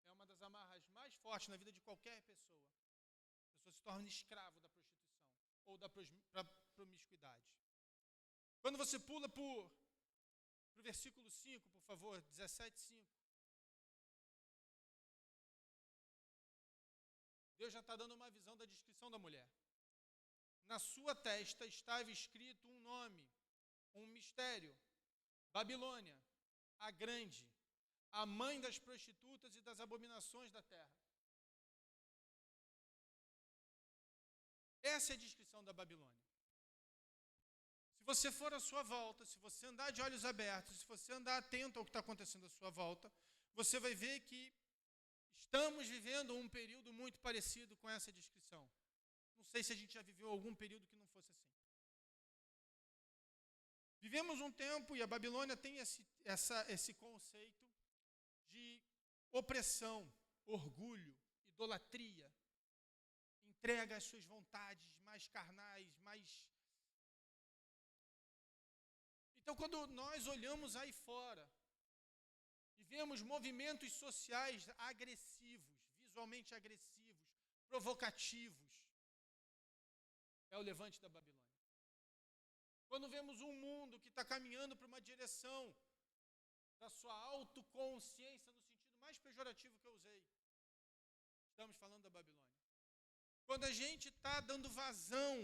é uma das amarras mais fortes na vida de qualquer pessoa. A pessoa se torna escravo da prostituição, ou da promiscuidade. Quando você pula para o versículo 5, por favor, 17:5. Deus já está dando uma visão da descrição da mulher. Na sua testa estava escrito um nome, um mistério. Babilônia, a grande, a mãe das prostitutas e das abominações da terra. Essa é a descrição da Babilônia. Se você for à sua volta, se você andar de olhos abertos, se você andar atento ao que está acontecendo à sua volta, você vai ver que estamos vivendo um período muito parecido com essa descrição. Não sei se a gente já viveu algum período que não fosse assim. Vivemos um tempo, e a Babilônia tem esse conceito de opressão, orgulho, idolatria, entrega às suas vontades mais carnais, mais... Então, quando nós olhamos aí fora e vemos movimentos sociais agressivos, visualmente agressivos, provocativos, é o levante da Babilônia. Quando vemos um mundo que está caminhando para uma direção da sua autoconsciência, no sentido mais pejorativo que eu usei, estamos falando da Babilônia. Quando a gente está dando vazão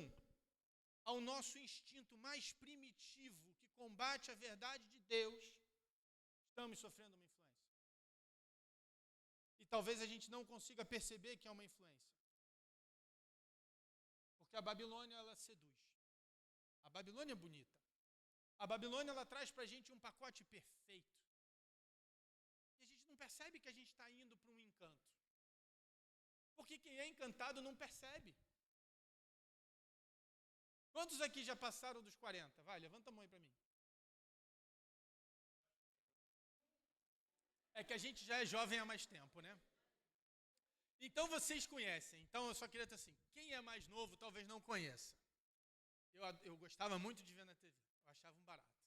ao nosso instinto mais primitivo, que combate a verdade de Deus, estamos sofrendo uma influência. E talvez a gente não consiga perceber que é uma influência. Porque a Babilônia, ela seduz. A Babilônia é bonita. A Babilônia, ela traz para a gente um pacote perfeito. E a gente não percebe que a gente está indo para um encanto. Porque quem é encantado não percebe. Quantos aqui já passaram dos 40? Vai, levanta a mão aí para mim. É que a gente já é jovem há mais tempo, né? Então vocês conhecem. Então eu só queria dizer assim, quem é mais novo talvez não conheça. Eu gostava muito de ver na TV. Eu achava um barato.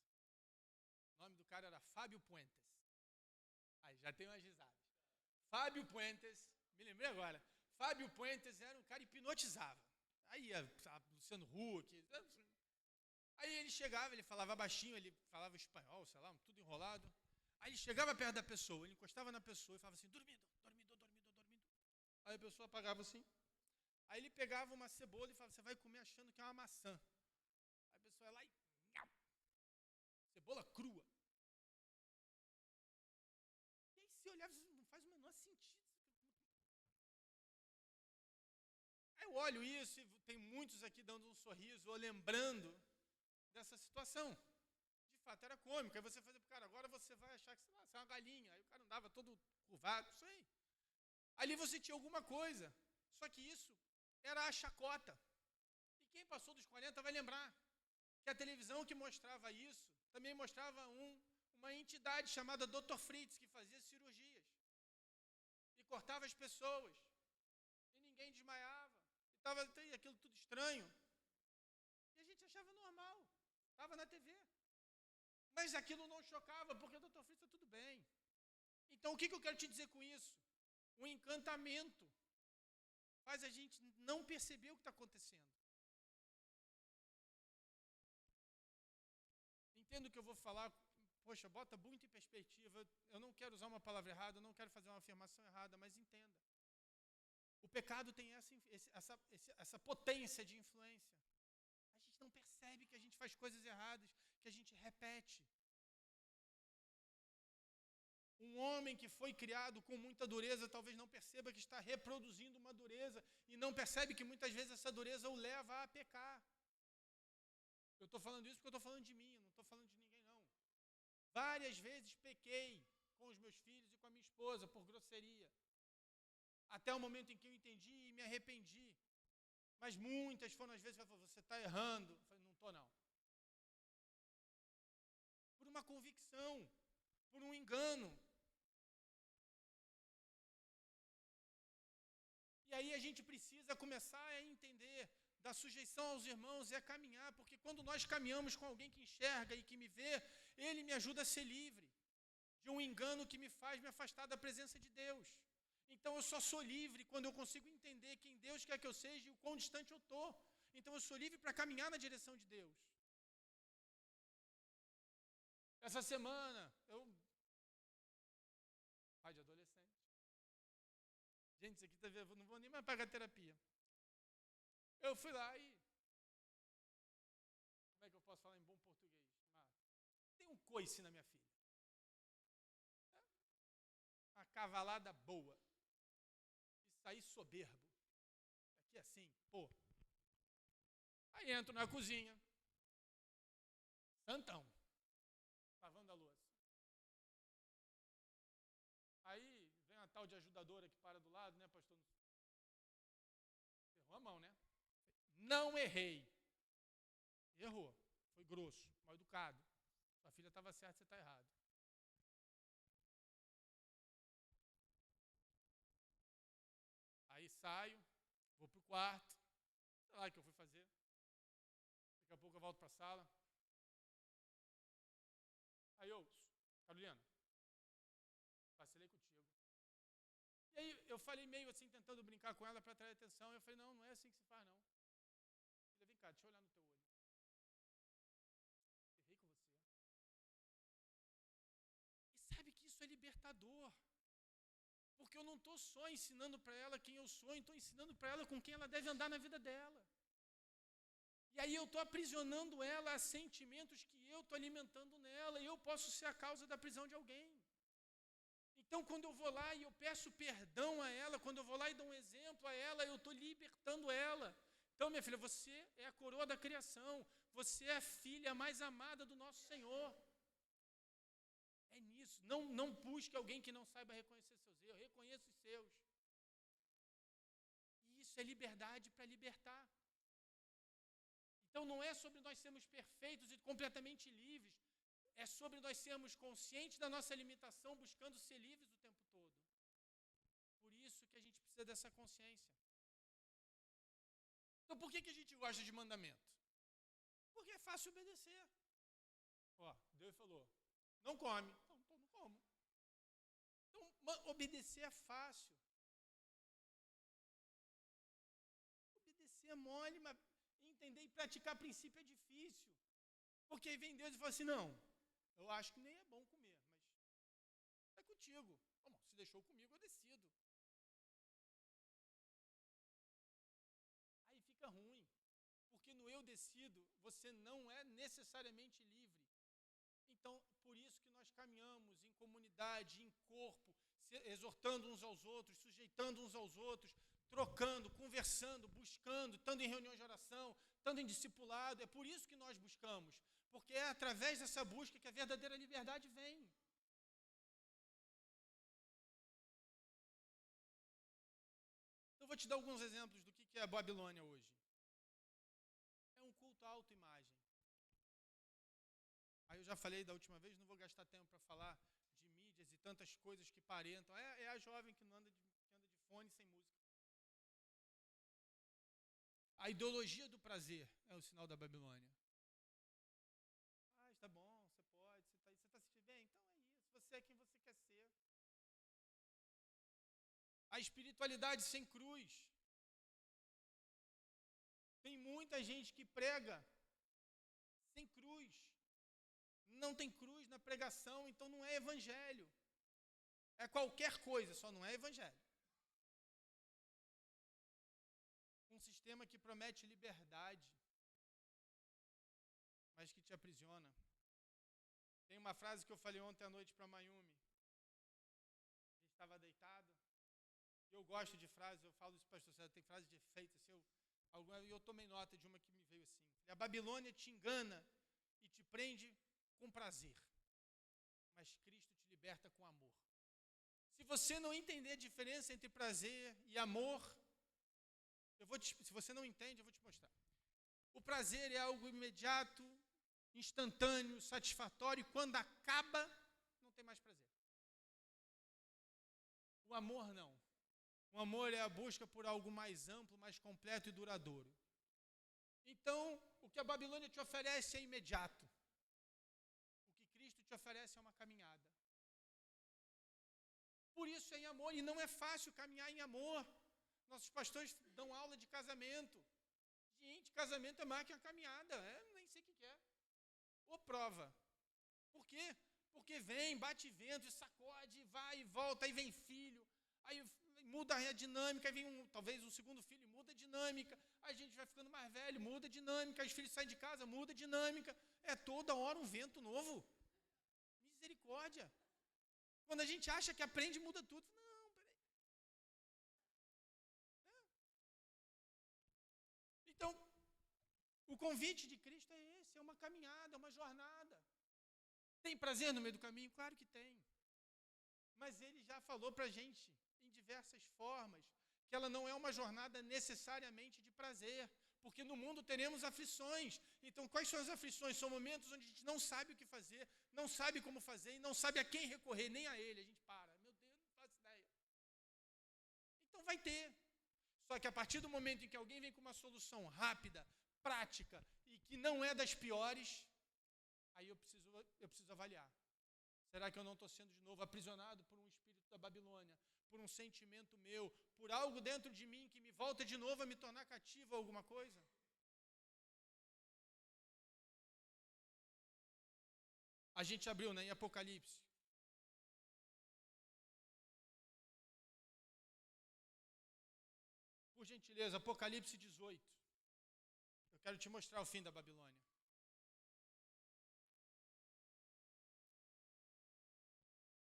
O nome do cara era Fábio Puentes. Aí, já tem umas risadas. Fábio Puentes, me lembrei agora. Fábio Puentes era um cara que hipnotizava. Aí ia Luciano Huck. Aí ele chegava, ele falava baixinho, ele falava espanhol, sei lá, tudo enrolado. Aí ele chegava perto da pessoa, ele encostava na pessoa e falava assim, dormindo. Aí a pessoa apagava assim. Aí ele pegava uma cebola e falava, você vai comer achando que é uma maçã. Aí a pessoa ia lá e... Cebola crua. E aí você olhava e não faz o menor sentido. Aí eu olho isso e tem muitos aqui dando um sorriso ou lembrando dessa situação. De fato, era cômico. Aí você fazia para o cara, agora você vai achar que você é uma galinha. Aí o cara andava todo curvado, isso aí. Ali você tinha alguma coisa. Só que isso era a chacota. E quem passou dos 40 vai lembrar que a televisão que mostrava isso também mostrava uma entidade chamada Dr. Fritz, que fazia cirurgias. E cortava as pessoas. E ninguém desmaiava. E estava aquilo tudo estranho. E a gente achava normal. Estava na TV. Mas aquilo não chocava, porque o Dr. Fritz está tudo bem. Então, o que eu quero te dizer com isso? O encantamento faz a gente não perceber o que está acontecendo. entenda o que eu vou falar, poxa, bota muito em perspectiva, eu não quero usar uma palavra errada, eu não quero fazer uma afirmação errada, mas entenda. O pecado tem essa potência de influência. A gente não percebe que a gente faz coisas erradas, que a gente repete. Um homem que foi criado com muita dureza, talvez não perceba que está reproduzindo uma dureza e não percebe que muitas vezes essa dureza o leva a pecar. Eu estou falando isso porque eu estou falando de mim, não estou falando de ninguém, não. Várias vezes pequei com os meus filhos e com a minha esposa por grosseria. Até o momento em que eu entendi e me arrependi. Mas muitas foram as vezes que ela falou, você está errando. Eu falei, não estou não. Por uma convicção, por um engano. E aí a gente precisa começar a entender da sujeição aos irmãos e a caminhar, porque quando nós caminhamos com alguém que enxerga e que me vê, ele me ajuda a ser livre de um engano que me faz me afastar da presença de Deus. Então eu só sou livre quando eu consigo entender quem Deus quer que eu seja e o quão distante eu estou. Então eu sou livre para caminhar na direção de Deus. Essa semana, pai de adolescente. Gente, isso aqui tá vendo, não vou nem mais pagar terapia. Eu fui lá e... Como é que eu posso falar em bom português? Tem um coice na minha filha. Uma cavalada boa. E saí soberbo. Aqui assim, pô. Aí entro na cozinha. Santão. Lavando a louça. Aí vem uma tal de ajudadora que para do lado, né, pastor? Errou a mão, né? Não errei. Errou. Foi grosso, mal educado. Sua filha estava certa, você está errado. Aí saio, vou pro quarto. Sei lá o que eu fui fazer. Daqui a pouco eu volto para a sala. Aí eu, Carolina, vacilei contigo. E aí eu falei meio assim, tentando brincar com ela para atrair atenção. Eu falei, não, não é assim que se faz, não. Filha, vem cá, deixa eu olhar no teu olho. Errei com você. E sabe que isso é libertador. Porque eu não estou só ensinando para ela quem eu sou, estou ensinando para ela com quem ela deve andar na vida dela. E aí eu estou aprisionando ela a sentimentos que eu estou alimentando nela, e eu posso ser a causa da prisão de alguém. Então, quando eu vou lá e eu peço perdão a ela, quando eu vou lá e dou um exemplo a ela, eu estou libertando ela. Então, minha filha, você é a coroa da criação, você é a filha mais amada do nosso Senhor. É nisso. Não busque alguém que não saiba reconhecer seus erros, reconheça os seus. E isso é liberdade para libertar. Então não é sobre nós sermos perfeitos e completamente livres, é sobre nós sermos conscientes da nossa limitação, buscando ser livres o tempo todo. Por isso que a gente precisa dessa consciência. Então por que a gente gosta de mandamento? Porque é fácil obedecer. Ó, Deus falou, não come. Então não como. Então obedecer é fácil. Obedecer é mole, mas entender e praticar princípio é difícil. Porque aí vem Deus e fala assim, não, eu acho que nem é bom comer, mas é contigo. Bom, se deixou comigo, eu decido. Aí fica ruim. Porque no eu decido, você não é necessariamente livre. Então, por isso que nós caminhamos em comunidade, em corpo, exortando uns aos outros, sujeitando uns aos outros, trocando, conversando, buscando, estando em reunião de oração, estando em discipulado. É por isso que nós buscamos, porque é através dessa busca que a verdadeira liberdade vem. Eu vou te dar alguns exemplos do que é a Babilônia hoje. É um culto à autoimagem. Aí eu já falei da última vez, não vou gastar tempo para falar de mídias e tantas coisas que parentam. É a jovem que anda de fone sem música. A ideologia do prazer é o sinal da Babilônia. Ah, está bom, você pode, você está se bem? Então é isso, você é quem você quer ser. A espiritualidade sem cruz. Tem muita gente que prega sem cruz. não tem cruz na pregação, então não é evangelho. É qualquer coisa, só não é evangelho. Um sistema que promete liberdade, mas que te aprisiona. Tem uma frase que eu falei ontem à noite para a Mayumi. A gente estava deitado. Eu gosto de frases, eu falo isso para o pastor César, tem frases de efeito. E eu tomei nota de uma que me veio assim. A Babilônia te engana e te prende com prazer, mas Cristo te liberta com amor. Se você não entender a diferença entre prazer e amor, se você não entende, eu vou te mostrar. O prazer é algo imediato, instantâneo, satisfatório, e quando acaba, não tem mais prazer. O amor não. O amor é a busca por algo mais amplo, mais completo e duradouro. Então, o que a Babilônia te oferece é imediato. O que Cristo te oferece é uma caminhada. Por isso é em amor, e não é fácil caminhar em amor. Nossos pastores dão aula de casamento. Gente, casamento é mais que a caminhada, nem sei o que é. Ou prova. Por quê? Porque vem, bate vento, sacode, vai e volta, aí vem filho, aí muda a dinâmica, aí vem talvez um segundo filho, muda a dinâmica, aí a gente vai ficando mais velho, muda a dinâmica, aí os filhos saem de casa, muda a dinâmica, é toda hora um vento novo. Misericórdia. Quando a gente acha que aprende, muda tudo. Não, peraí. Então, o convite de Cristo é esse, é uma caminhada, é uma jornada. Tem prazer no meio do caminho? Claro que tem. Mas ele já falou para a gente, em diversas formas, que ela não é uma jornada necessariamente de prazer, porque no mundo teremos aflições. Então, quais são as aflições? São momentos onde a gente não sabe o que fazer, não sabe como fazer, e não sabe a quem recorrer, nem a ele. A gente para. Meu Deus, não faço ideia. Então, vai ter. Só que a partir do momento em que alguém vem com uma solução rápida, prática, e que não é das piores, aí eu preciso avaliar. Será que eu não estou sendo de novo aprisionado por um espírito da Babilônia, por um sentimento meu, por algo dentro de mim que me volta de novo a me tornar cativo a alguma coisa? A gente abriu, em Apocalipse. Por gentileza, Apocalipse 18. Eu quero te mostrar o fim da Babilônia.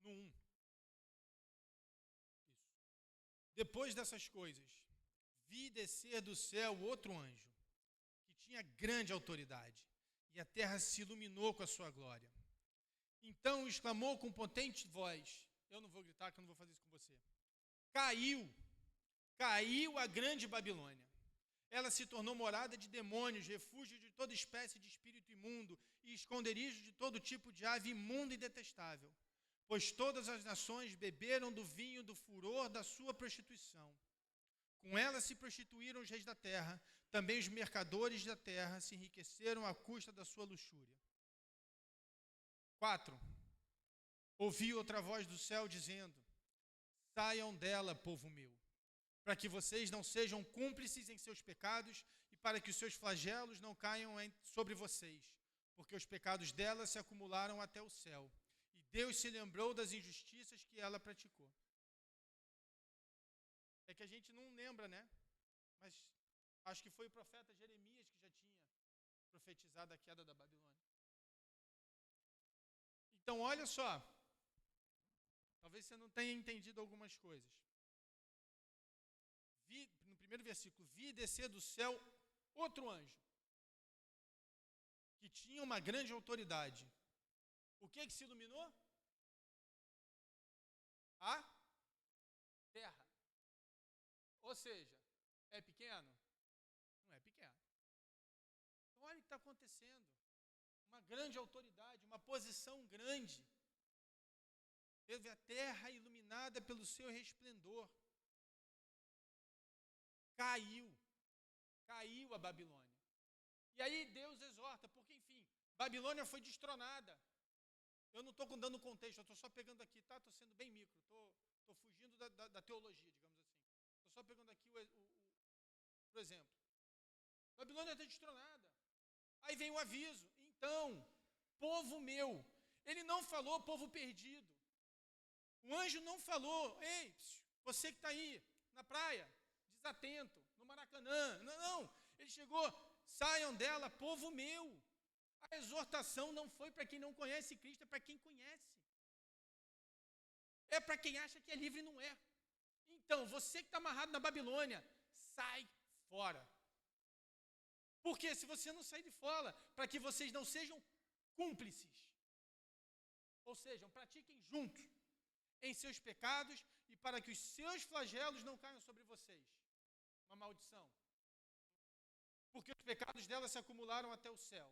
No 1. Isso. Depois dessas coisas, vi descer do céu outro anjo, que tinha grande autoridade, e a terra se iluminou com a sua glória. Então exclamou com potente voz, eu não vou gritar, que eu não vou fazer isso com você. Caiu a grande Babilônia. Ela se tornou morada de demônios, refúgio de toda espécie de espírito imundo e esconderijo de todo tipo de ave imunda e detestável. Pois todas as nações beberam do vinho do furor da sua prostituição. Com ela se prostituíram os reis da terra, também os mercadores da terra se enriqueceram à custa da sua luxúria. 4. Ouvi outra voz do céu dizendo: saiam dela, povo meu, para que vocês não sejam cúmplices em seus pecados e para que os seus flagelos não caiam sobre vocês, porque os pecados dela se acumularam até o céu. Deus se lembrou das injustiças que ela praticou. É que a gente não lembra, né? Mas acho que foi o profeta Jeremias que já tinha profetizado a queda da Babilônia. Então, olha só. Talvez você não tenha entendido algumas coisas. No primeiro versículo, vi descer do céu outro anjo, que tinha uma grande autoridade. O que se iluminou? A terra. Ou seja, é pequeno? Não é pequeno. Então, olha o que está acontecendo. Uma grande autoridade, uma posição grande. Teve a terra iluminada pelo seu resplendor. Caiu a Babilônia. E aí Deus exorta, porque, enfim, Babilônia foi destronada. Eu não estou dando contexto, eu estou só pegando aqui, tá? Estou sendo bem micro, estou fugindo da teologia, digamos assim. Estou só pegando aqui por exemplo. Babilônia está destronada. Aí vem o aviso. Então, povo meu. Ele não falou povo perdido. O anjo não falou, ei, você que está aí na praia, desatento, no Maracanã. Não, não. Ele chegou, saiam dela, povo meu. A exortação não foi para quem não conhece Cristo, é para quem conhece. É para quem acha que é livre e não é. Então, você que está amarrado na Babilônia, sai fora. Porque se você não sair de fora, para que vocês não sejam cúmplices, ou seja, pratiquem juntos em seus pecados e para que os seus flagelos não caiam sobre vocês. Uma maldição. Porque os pecados dela se acumularam até o céu.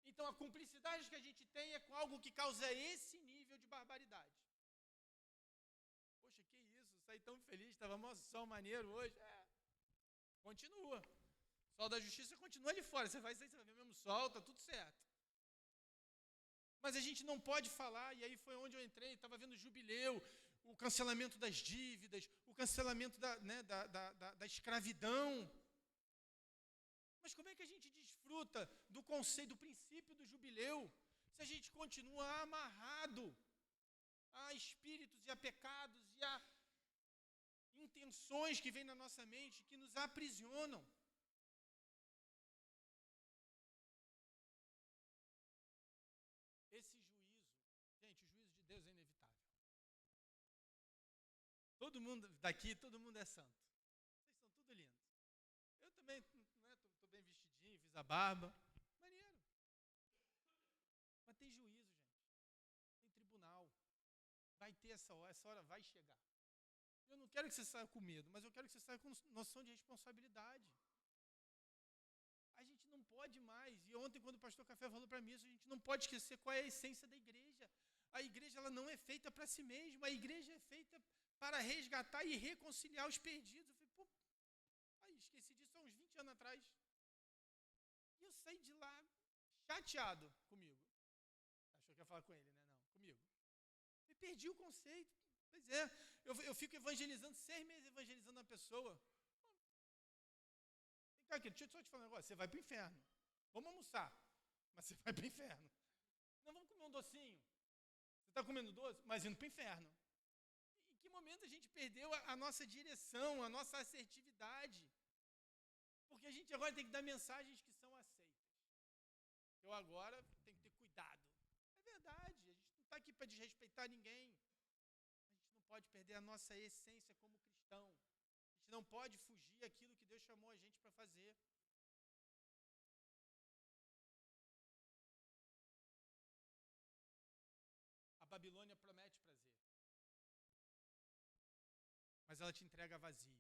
Então a cumplicidade que a gente tem é com algo que causa esse nível de barbaridade. Poxa, que isso, saí tão feliz, estava mó sol maneiro hoje. Continua. O sol da justiça continua ali fora. Você vai sair, você vai ver o mesmo sol, está tudo certo. Mas a gente não pode falar, e aí foi onde eu entrei, estava vendo o jubileu, o cancelamento das dívidas, o cancelamento da escravidão. Mas como é que a gente desfruta do conceito, do princípio do jubileu, se a gente continua amarrado a espíritos e a pecados e a intenções que vêm na nossa mente, que nos aprisionam? Esse juízo, gente, o juízo de Deus é inevitável. Todo mundo daqui, todo mundo é santo. Vocês são tudo lindos. Eu também, né, tô bem vestidinho, fiz a barba. Maneiro. Mas tem juízo, gente. Tem tribunal. Vai ter essa hora vai chegar. Eu não quero que você saia com medo, mas eu quero que você saia com noção de responsabilidade. A gente não pode mais, e ontem quando o pastor Café falou para mim isso, a gente não pode esquecer qual é a essência da igreja. A igreja ela não é feita para si mesma, a igreja é feita para resgatar e reconciliar os perdidos. Eu falei, esqueci disso há uns 20 anos atrás. E eu saí de lá chateado comigo. Achou que ia falar com ele, né? Não, comigo. Eu perdi o conceito. Pois é, eu fico evangelizando, 6 meses evangelizando uma pessoa. Aqui, deixa eu só te falar um negócio, você vai para o inferno. Vamos almoçar, mas você vai para o inferno. Não, vamos comer um docinho. Você está comendo doce, mas indo para o inferno. Em que momento a gente perdeu a nossa direção, a nossa assertividade? Porque a gente agora tem que dar mensagens que são aceitas. Eu agora tenho que ter cuidado. É verdade, a gente não está aqui para desrespeitar ninguém. A gente não pode perder a nossa essência como cristão. A gente não pode fugir aquilo que Deus chamou a gente para fazer. A Babilônia promete prazer, mas ela te entrega vazio.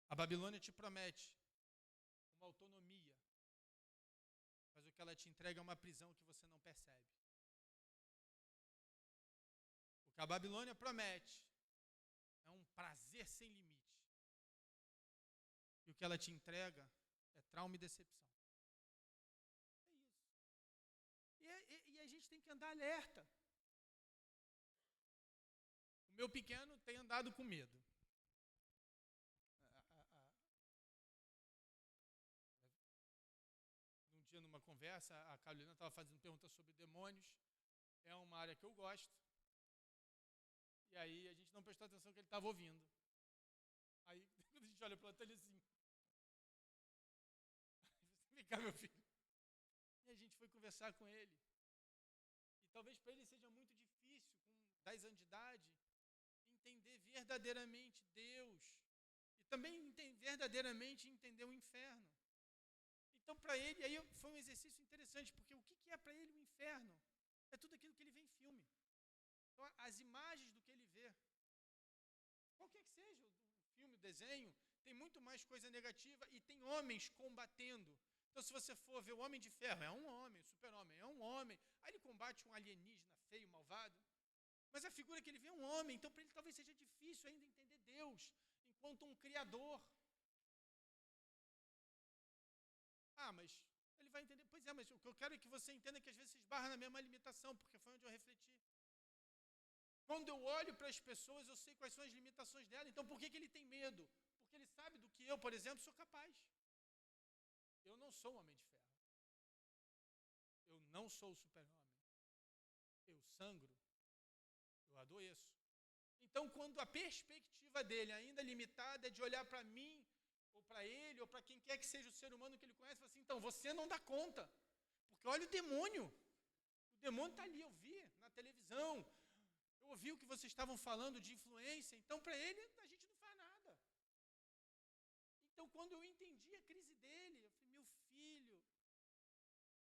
A Babilônia te promete uma autonomia, mas o que ela te entrega é uma prisão que você não percebe. O que a Babilônia promete é um prazer sem limite. E o que ela te entrega é trauma e decepção. É isso. E a gente tem que andar alerta. O meu pequeno tem andado com medo. Num dia, numa conversa, a Carolina estava fazendo perguntas sobre demônios. É uma área que eu gosto. E aí a gente não prestou atenção que ele estava ouvindo. Aí, quando a gente olha para o outro, ele assim. Vem cá, meu filho. E a gente foi conversar com ele. E talvez para ele seja muito difícil, com 10 anos de idade, entender verdadeiramente Deus. E também verdadeiramente entender o inferno. Então, para ele, aí foi um exercício interessante, porque o que é para ele o inferno? É tudo aquilo que ele vê em filme. Então, as imagens do que ele vê, qualquer que seja o filme, o desenho, tem muito mais coisa negativa e tem homens combatendo. Então, se você for ver o Homem de Ferro, é um homem, o Super-Homem é um homem, aí ele combate um alienígena feio, malvado, mas a figura que ele vê é um homem, então para ele talvez seja difícil ainda entender Deus enquanto um criador. Mas ele vai entender, pois é, mas o que eu quero é que você entenda que às vezes se esbarra na mesma limitação, porque foi onde eu refleti. Quando eu olho para as pessoas, eu sei quais são as limitações dela. Então, por que ele tem medo? Porque ele sabe do que eu, por exemplo, sou capaz. Eu não sou um homem de ferro. não sou o super-homem. Eu sangro, eu adoeço. Então, quando a perspectiva dele, ainda limitada, é de olhar para mim, ou para ele, ou para quem quer que seja o ser humano que ele conhece, fala assim, então, você não dá conta. Porque olha o demônio está ali, eu vi na televisão, eu ouvi o que vocês estavam falando de influência, então, para ele, a gente não faz nada. Então, quando eu entendi a crise dele, eu falei, meu filho,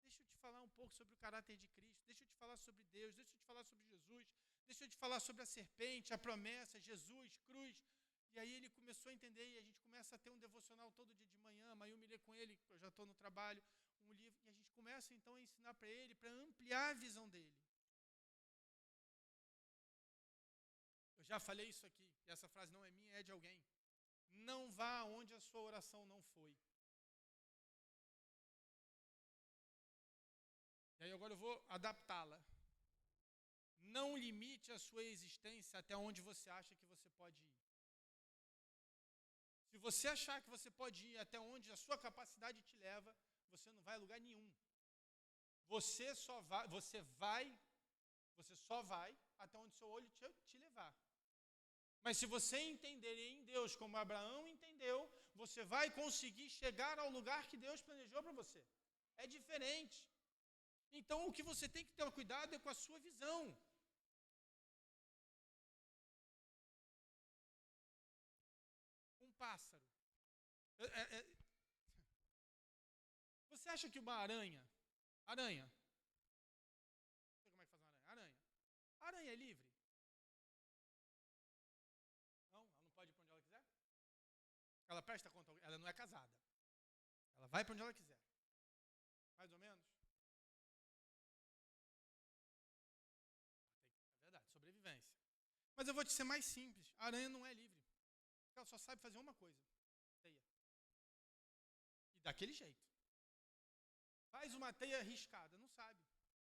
deixa eu te falar um pouco sobre o caráter de Cristo, deixa eu te falar sobre Deus, deixa eu te falar sobre Jesus, deixa eu te falar sobre a serpente, a promessa, Jesus, cruz. E aí ele começou a entender, e a gente começa a ter um devocional todo dia de manhã, amanhã eu me lê com ele, eu já estou no trabalho, um livro, e a gente começa então a ensinar para ele, para ampliar a visão dele. Eu já falei isso aqui, e essa frase não é minha, é de alguém. Não vá onde a sua oração não foi. E aí agora eu vou adaptá-la. Não limite a sua existência até onde você acha que você pode ir. Se você achar que você pode ir até onde a sua capacidade te leva, você não vai a lugar nenhum. Você só vai até onde seu olho te levar. Mas se você entender em Deus como Abraão entendeu, você vai conseguir chegar ao lugar que Deus planejou para você. É diferente. Então, o que você tem que ter cuidado é com a sua visão. Um pássaro. Você acha que uma aranha, não sei como é que faz uma aranha, aranha é livre? Não, ela não pode ir para onde ela quiser? Ela presta conta, ela não é casada. Ela vai para onde ela quiser. Mais ou menos? É verdade, sobrevivência. Mas eu vou te ser mais simples. A aranha não é livre. Ela só sabe fazer uma coisa. Teia. E daquele jeito. Faz uma teia riscada. Não sabe.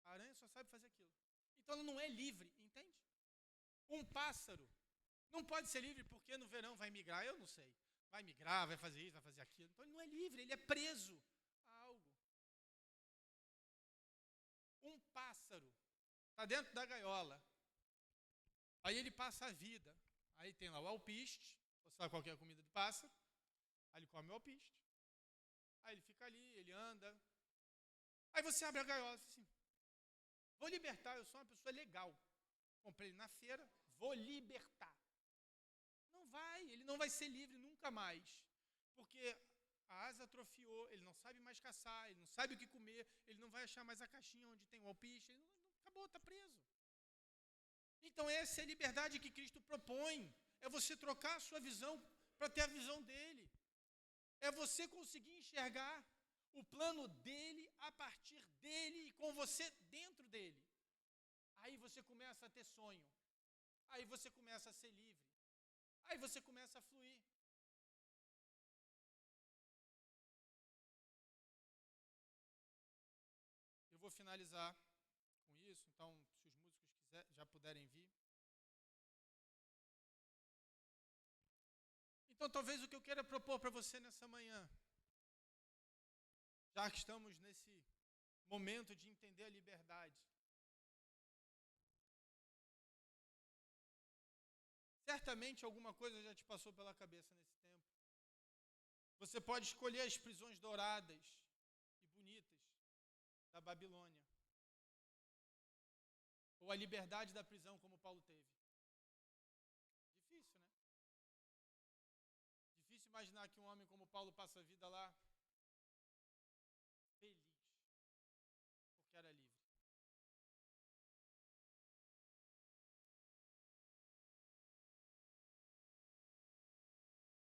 A aranha só sabe fazer aquilo. Então ela não é livre, entende? Um pássaro não pode ser livre porque no verão vai migrar, eu não sei. Vai migrar, vai fazer isso, vai fazer aquilo. Então ele não é livre, ele é preso a algo. Um pássaro está dentro da gaiola. Aí ele passa a vida. Aí tem lá o alpiste, você sabe qual que é a comida do pássaro. Aí ele come o alpiste. Aí ele fica ali, ele anda. Aí você abre a gaiola e diz assim, vou libertar, eu sou uma pessoa legal. Comprei ele na feira, vou libertar. Não vai, ele não vai ser livre nunca mais. Porque a asa atrofiou, ele não sabe mais caçar, ele não sabe o que comer, ele não vai achar mais a caixinha onde tem o alpiste, acabou, está preso. Então essa é a liberdade que Cristo propõe. É você trocar a sua visão para ter a visão dele. É você conseguir enxergar o plano dele a partir dele e com você dentro dele. Aí você começa a ter sonho. Aí você começa a ser livre. Aí você começa a fluir. Eu vou finalizar com isso, então, se os músicos já puderem vir. Então, talvez o que eu queira propor para você nessa manhã, já que estamos nesse momento de entender a liberdade, certamente alguma coisa já te passou pela cabeça nesse tempo. Você pode escolher as prisões douradas e bonitas da Babilônia, ou a liberdade da prisão, como Paulo teve. Difícil, né? Difícil imaginar que um homem como Paulo passa a vida lá feliz, porque era livre.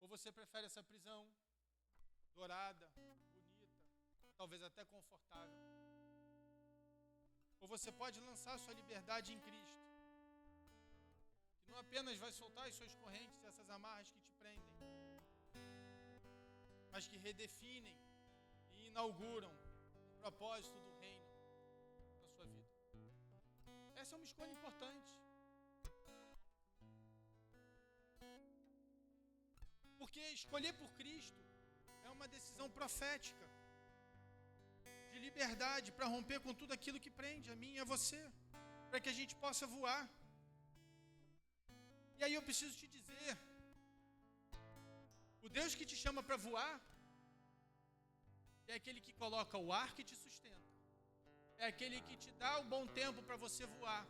Ou você prefere essa prisão dourada, bonita, talvez até confortável. Ou você pode lançar sua liberdade em Cristo, que não apenas vai soltar as suas correntes, essas amarras que te prendem, mas que redefinem e inauguram o propósito do reino na sua vida. Essa é uma escolha importante. Porque escolher por Cristo é uma decisão profética de liberdade para romper com tudo aquilo que prende a mim e a você, para que a gente possa voar. E aí eu preciso te dizer, o Deus que te chama para voar é aquele que coloca o ar que te sustenta, é aquele que te dá o bom tempo para você voar,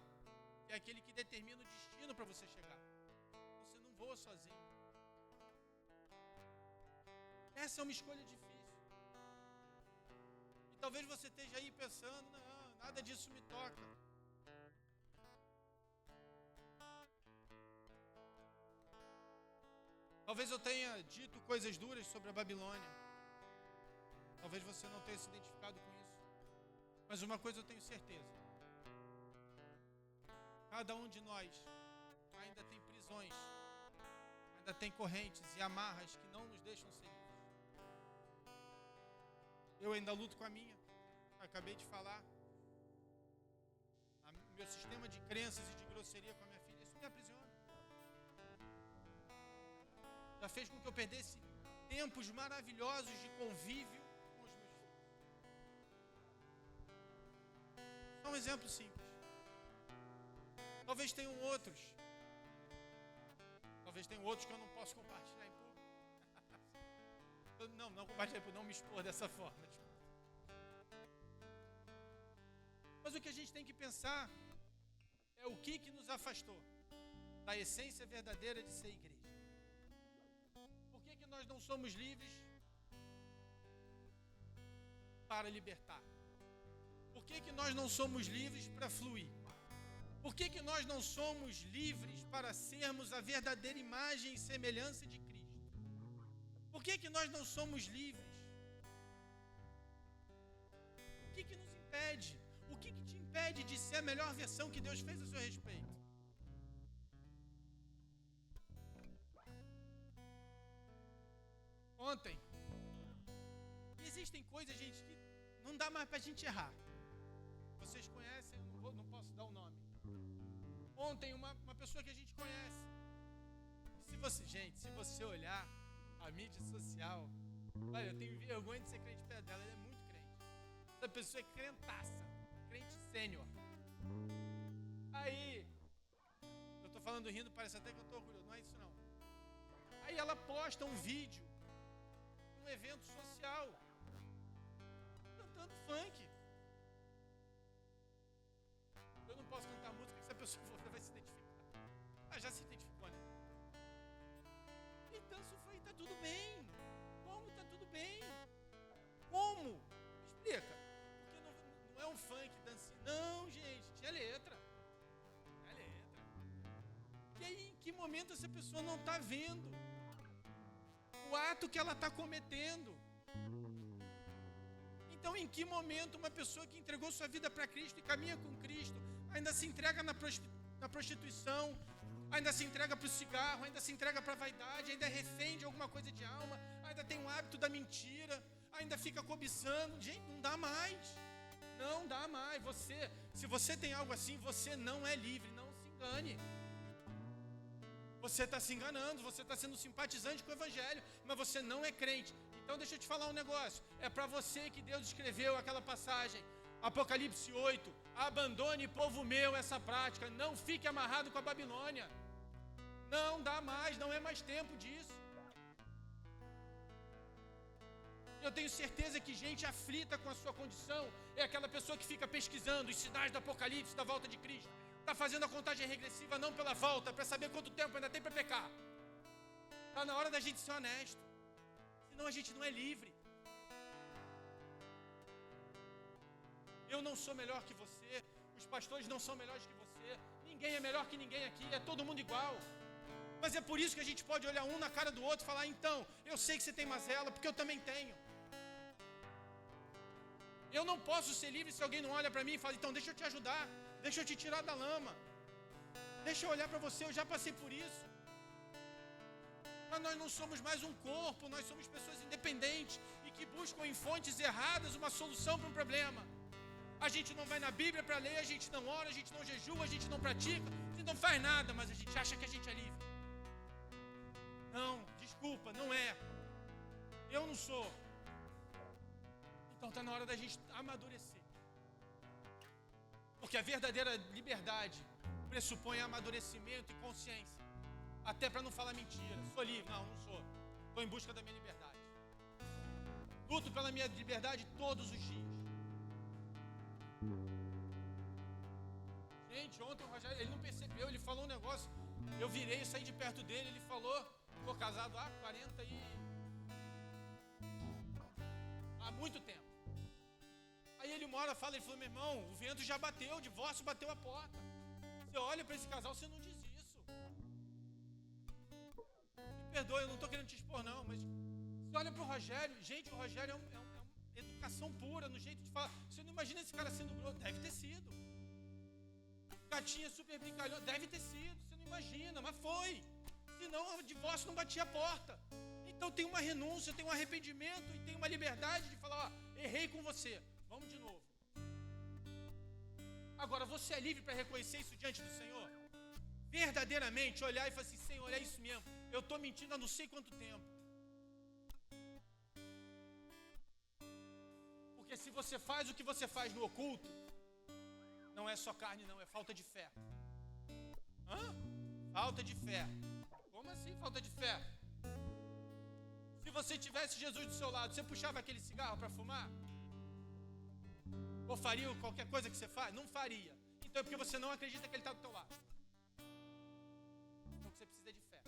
é aquele que determina o destino para você chegar. Você não voa sozinho. Essa é uma escolha difícil. E talvez você esteja aí pensando, não, nada disso me toca. Talvez eu tenha dito coisas duras sobre a Babilônia. Talvez você não tenha se identificado com isso. Mas uma coisa eu tenho certeza. Cada um de nós ainda tem prisões, ainda tem correntes e amarras que não nos deixam ser livres. Eu ainda luto com a minha. Acabei de falar. Meu sistema de crenças e de grosseria com a minha filha, isso me aprisiona. Já fez com que eu perdesse tempos maravilhosos de convívio com os meus filhos. Só um exemplo simples. Talvez tenham outros. Talvez tenham outros que eu não posso compartilhar em público. Não compartilhar em público, não me expor dessa forma. Mas o que a gente tem que pensar é o que nos afastou da essência verdadeira de ser igreja. Por que nós não somos livres para libertar? Por que nós não somos livres para fluir? Por que nós não somos livres para sermos a verdadeira imagem e semelhança de Cristo? Por que nós não somos livres? O que nos impede? O que te impede de ser a melhor versão que Deus fez a seu respeito? Ontem, existem coisas, gente, que não dá mais para a gente errar. Vocês conhecem, não posso dar o nome. Ontem, uma pessoa que a gente conhece. Se você olhar a mídia social, olha, eu tenho vergonha de ser crente perto dela, ela é muito crente. Essa pessoa é crentaça, crente sênior. Aí, eu tô falando rindo, parece até que eu tô orgulhoso, não é isso não. Aí ela posta um vídeo, um evento social, cantando funk. Eu não posso cantar música que essa pessoa vai se identificar. Já se identificou, né? E danço funk, tá tudo bem. Como tá tudo bem? Como? Explica. Porque não é um funk dancinho. Não, gente, tinha letra. Tinha letra. E aí, em que momento essa pessoa não está vendo o ato que ela está cometendo? Então, em que momento uma pessoa que entregou sua vida para Cristo e caminha com Cristo ainda se entrega na prostituição, ainda se entrega para o cigarro, ainda se entrega para a vaidade, ainda é refém de alguma coisa de alma, ainda tem o hábito da mentira, ainda fica cobiçando? Gente, não dá mais. Não dá mais. Se você tem algo assim, você não é livre. Não se engane. Você está se enganando, você está sendo simpatizante com o Evangelho, mas você não é crente. Então deixa eu te falar um negócio. É para você que Deus escreveu aquela passagem, Apocalipse 8, abandone, povo meu, essa prática, não fique amarrado com a Babilônia. Não dá mais, não é mais tempo disso. Eu tenho certeza que gente aflita com a sua condição é aquela pessoa que fica pesquisando os sinais do Apocalipse, da volta de Cristo. Está fazendo a contagem regressiva não pela volta, para saber quanto tempo ainda tem para pecar. Está na hora da gente ser honesto. Senão a gente não é livre. Eu não sou melhor que você, os pastores não são melhores que você, ninguém é melhor que ninguém aqui, é todo mundo igual. Mas é por isso que a gente pode olhar um na cara do outro e falar, então, eu sei que você tem mazela, porque eu também tenho. Eu não posso ser livre se alguém não olha para mim e fala, então deixa eu te ajudar, deixa eu te tirar da lama, deixa eu olhar para você, eu já passei por isso. Mas nós não somos mais um corpo, nós somos pessoas independentes e que buscam em fontes erradas uma solução para um problema. A gente não vai na Bíblia para ler, a gente não ora, a gente não jejua, a gente não pratica, a gente não faz nada, mas a gente acha que a gente é livre. Não, desculpa, não é. Eu não sou. Então está na hora da gente amadurecer. Porque a verdadeira liberdade pressupõe amadurecimento e consciência. Até para não falar mentira. Sou livre. Não sou. Estou em busca da minha liberdade. Luto pela minha liberdade todos os dias. Gente, ontem o Rogério, ele não percebeu, ele falou um negócio. Eu virei e saí de perto dele, ele falou, estou casado há 40 e... há muito tempo. Aí ele uma hora fala, ele falou, meu irmão, o vento já bateu, o divórcio bateu a porta. Você olha para esse casal, você não diz isso. Me perdoe, eu não estou querendo te expor não, mas você olha para o Rogério, gente, o Rogério é uma educação pura no jeito de falar. Você não imagina esse cara sendo grosso, deve ter sido. Gatinha super brincalhão, deve ter sido, você não imagina, mas foi. Senão o divórcio não batia a porta. Então tem uma renúncia, tem um arrependimento e tem uma liberdade de falar, ó, errei com você, vamos de novo. Agora, você é livre para reconhecer isso diante do Senhor? Verdadeiramente olhar e falar assim, Senhor, é isso mesmo, eu estou mentindo há não sei quanto tempo. Porque se você faz o que você faz no oculto, não é só carne não, é falta de fé. Falta de fé. Como assim falta de fé? Se você tivesse Jesus do seu lado, você puxava aquele cigarro para fumar? Ou faria qualquer coisa que você faz? Não faria. Então é porque você não acredita que ele está do teu lado. Então você precisa de fé.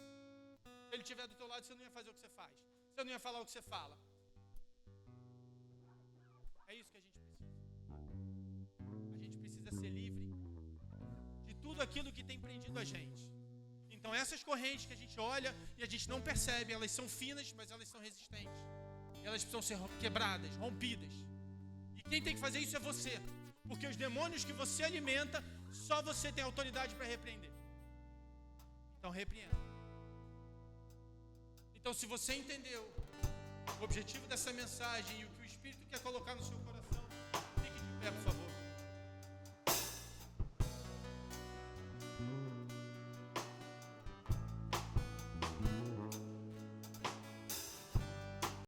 Se ele estiver do teu lado, você não ia fazer o que você faz. Você não ia falar o que você fala. É isso que a gente precisa. A gente precisa ser livre de tudo aquilo que tem prendido a gente. Então essas correntes que a gente olha e a gente não percebe, elas são finas, mas elas são resistentes. Elas precisam ser quebradas, rompidas. E quem tem que fazer isso é você. Porque os demônios que você alimenta, só você tem autoridade para repreender. Então repreenda. Então se você entendeu o objetivo dessa mensagem e o que o Espírito quer colocar no seu coração, fique de pé, por favor.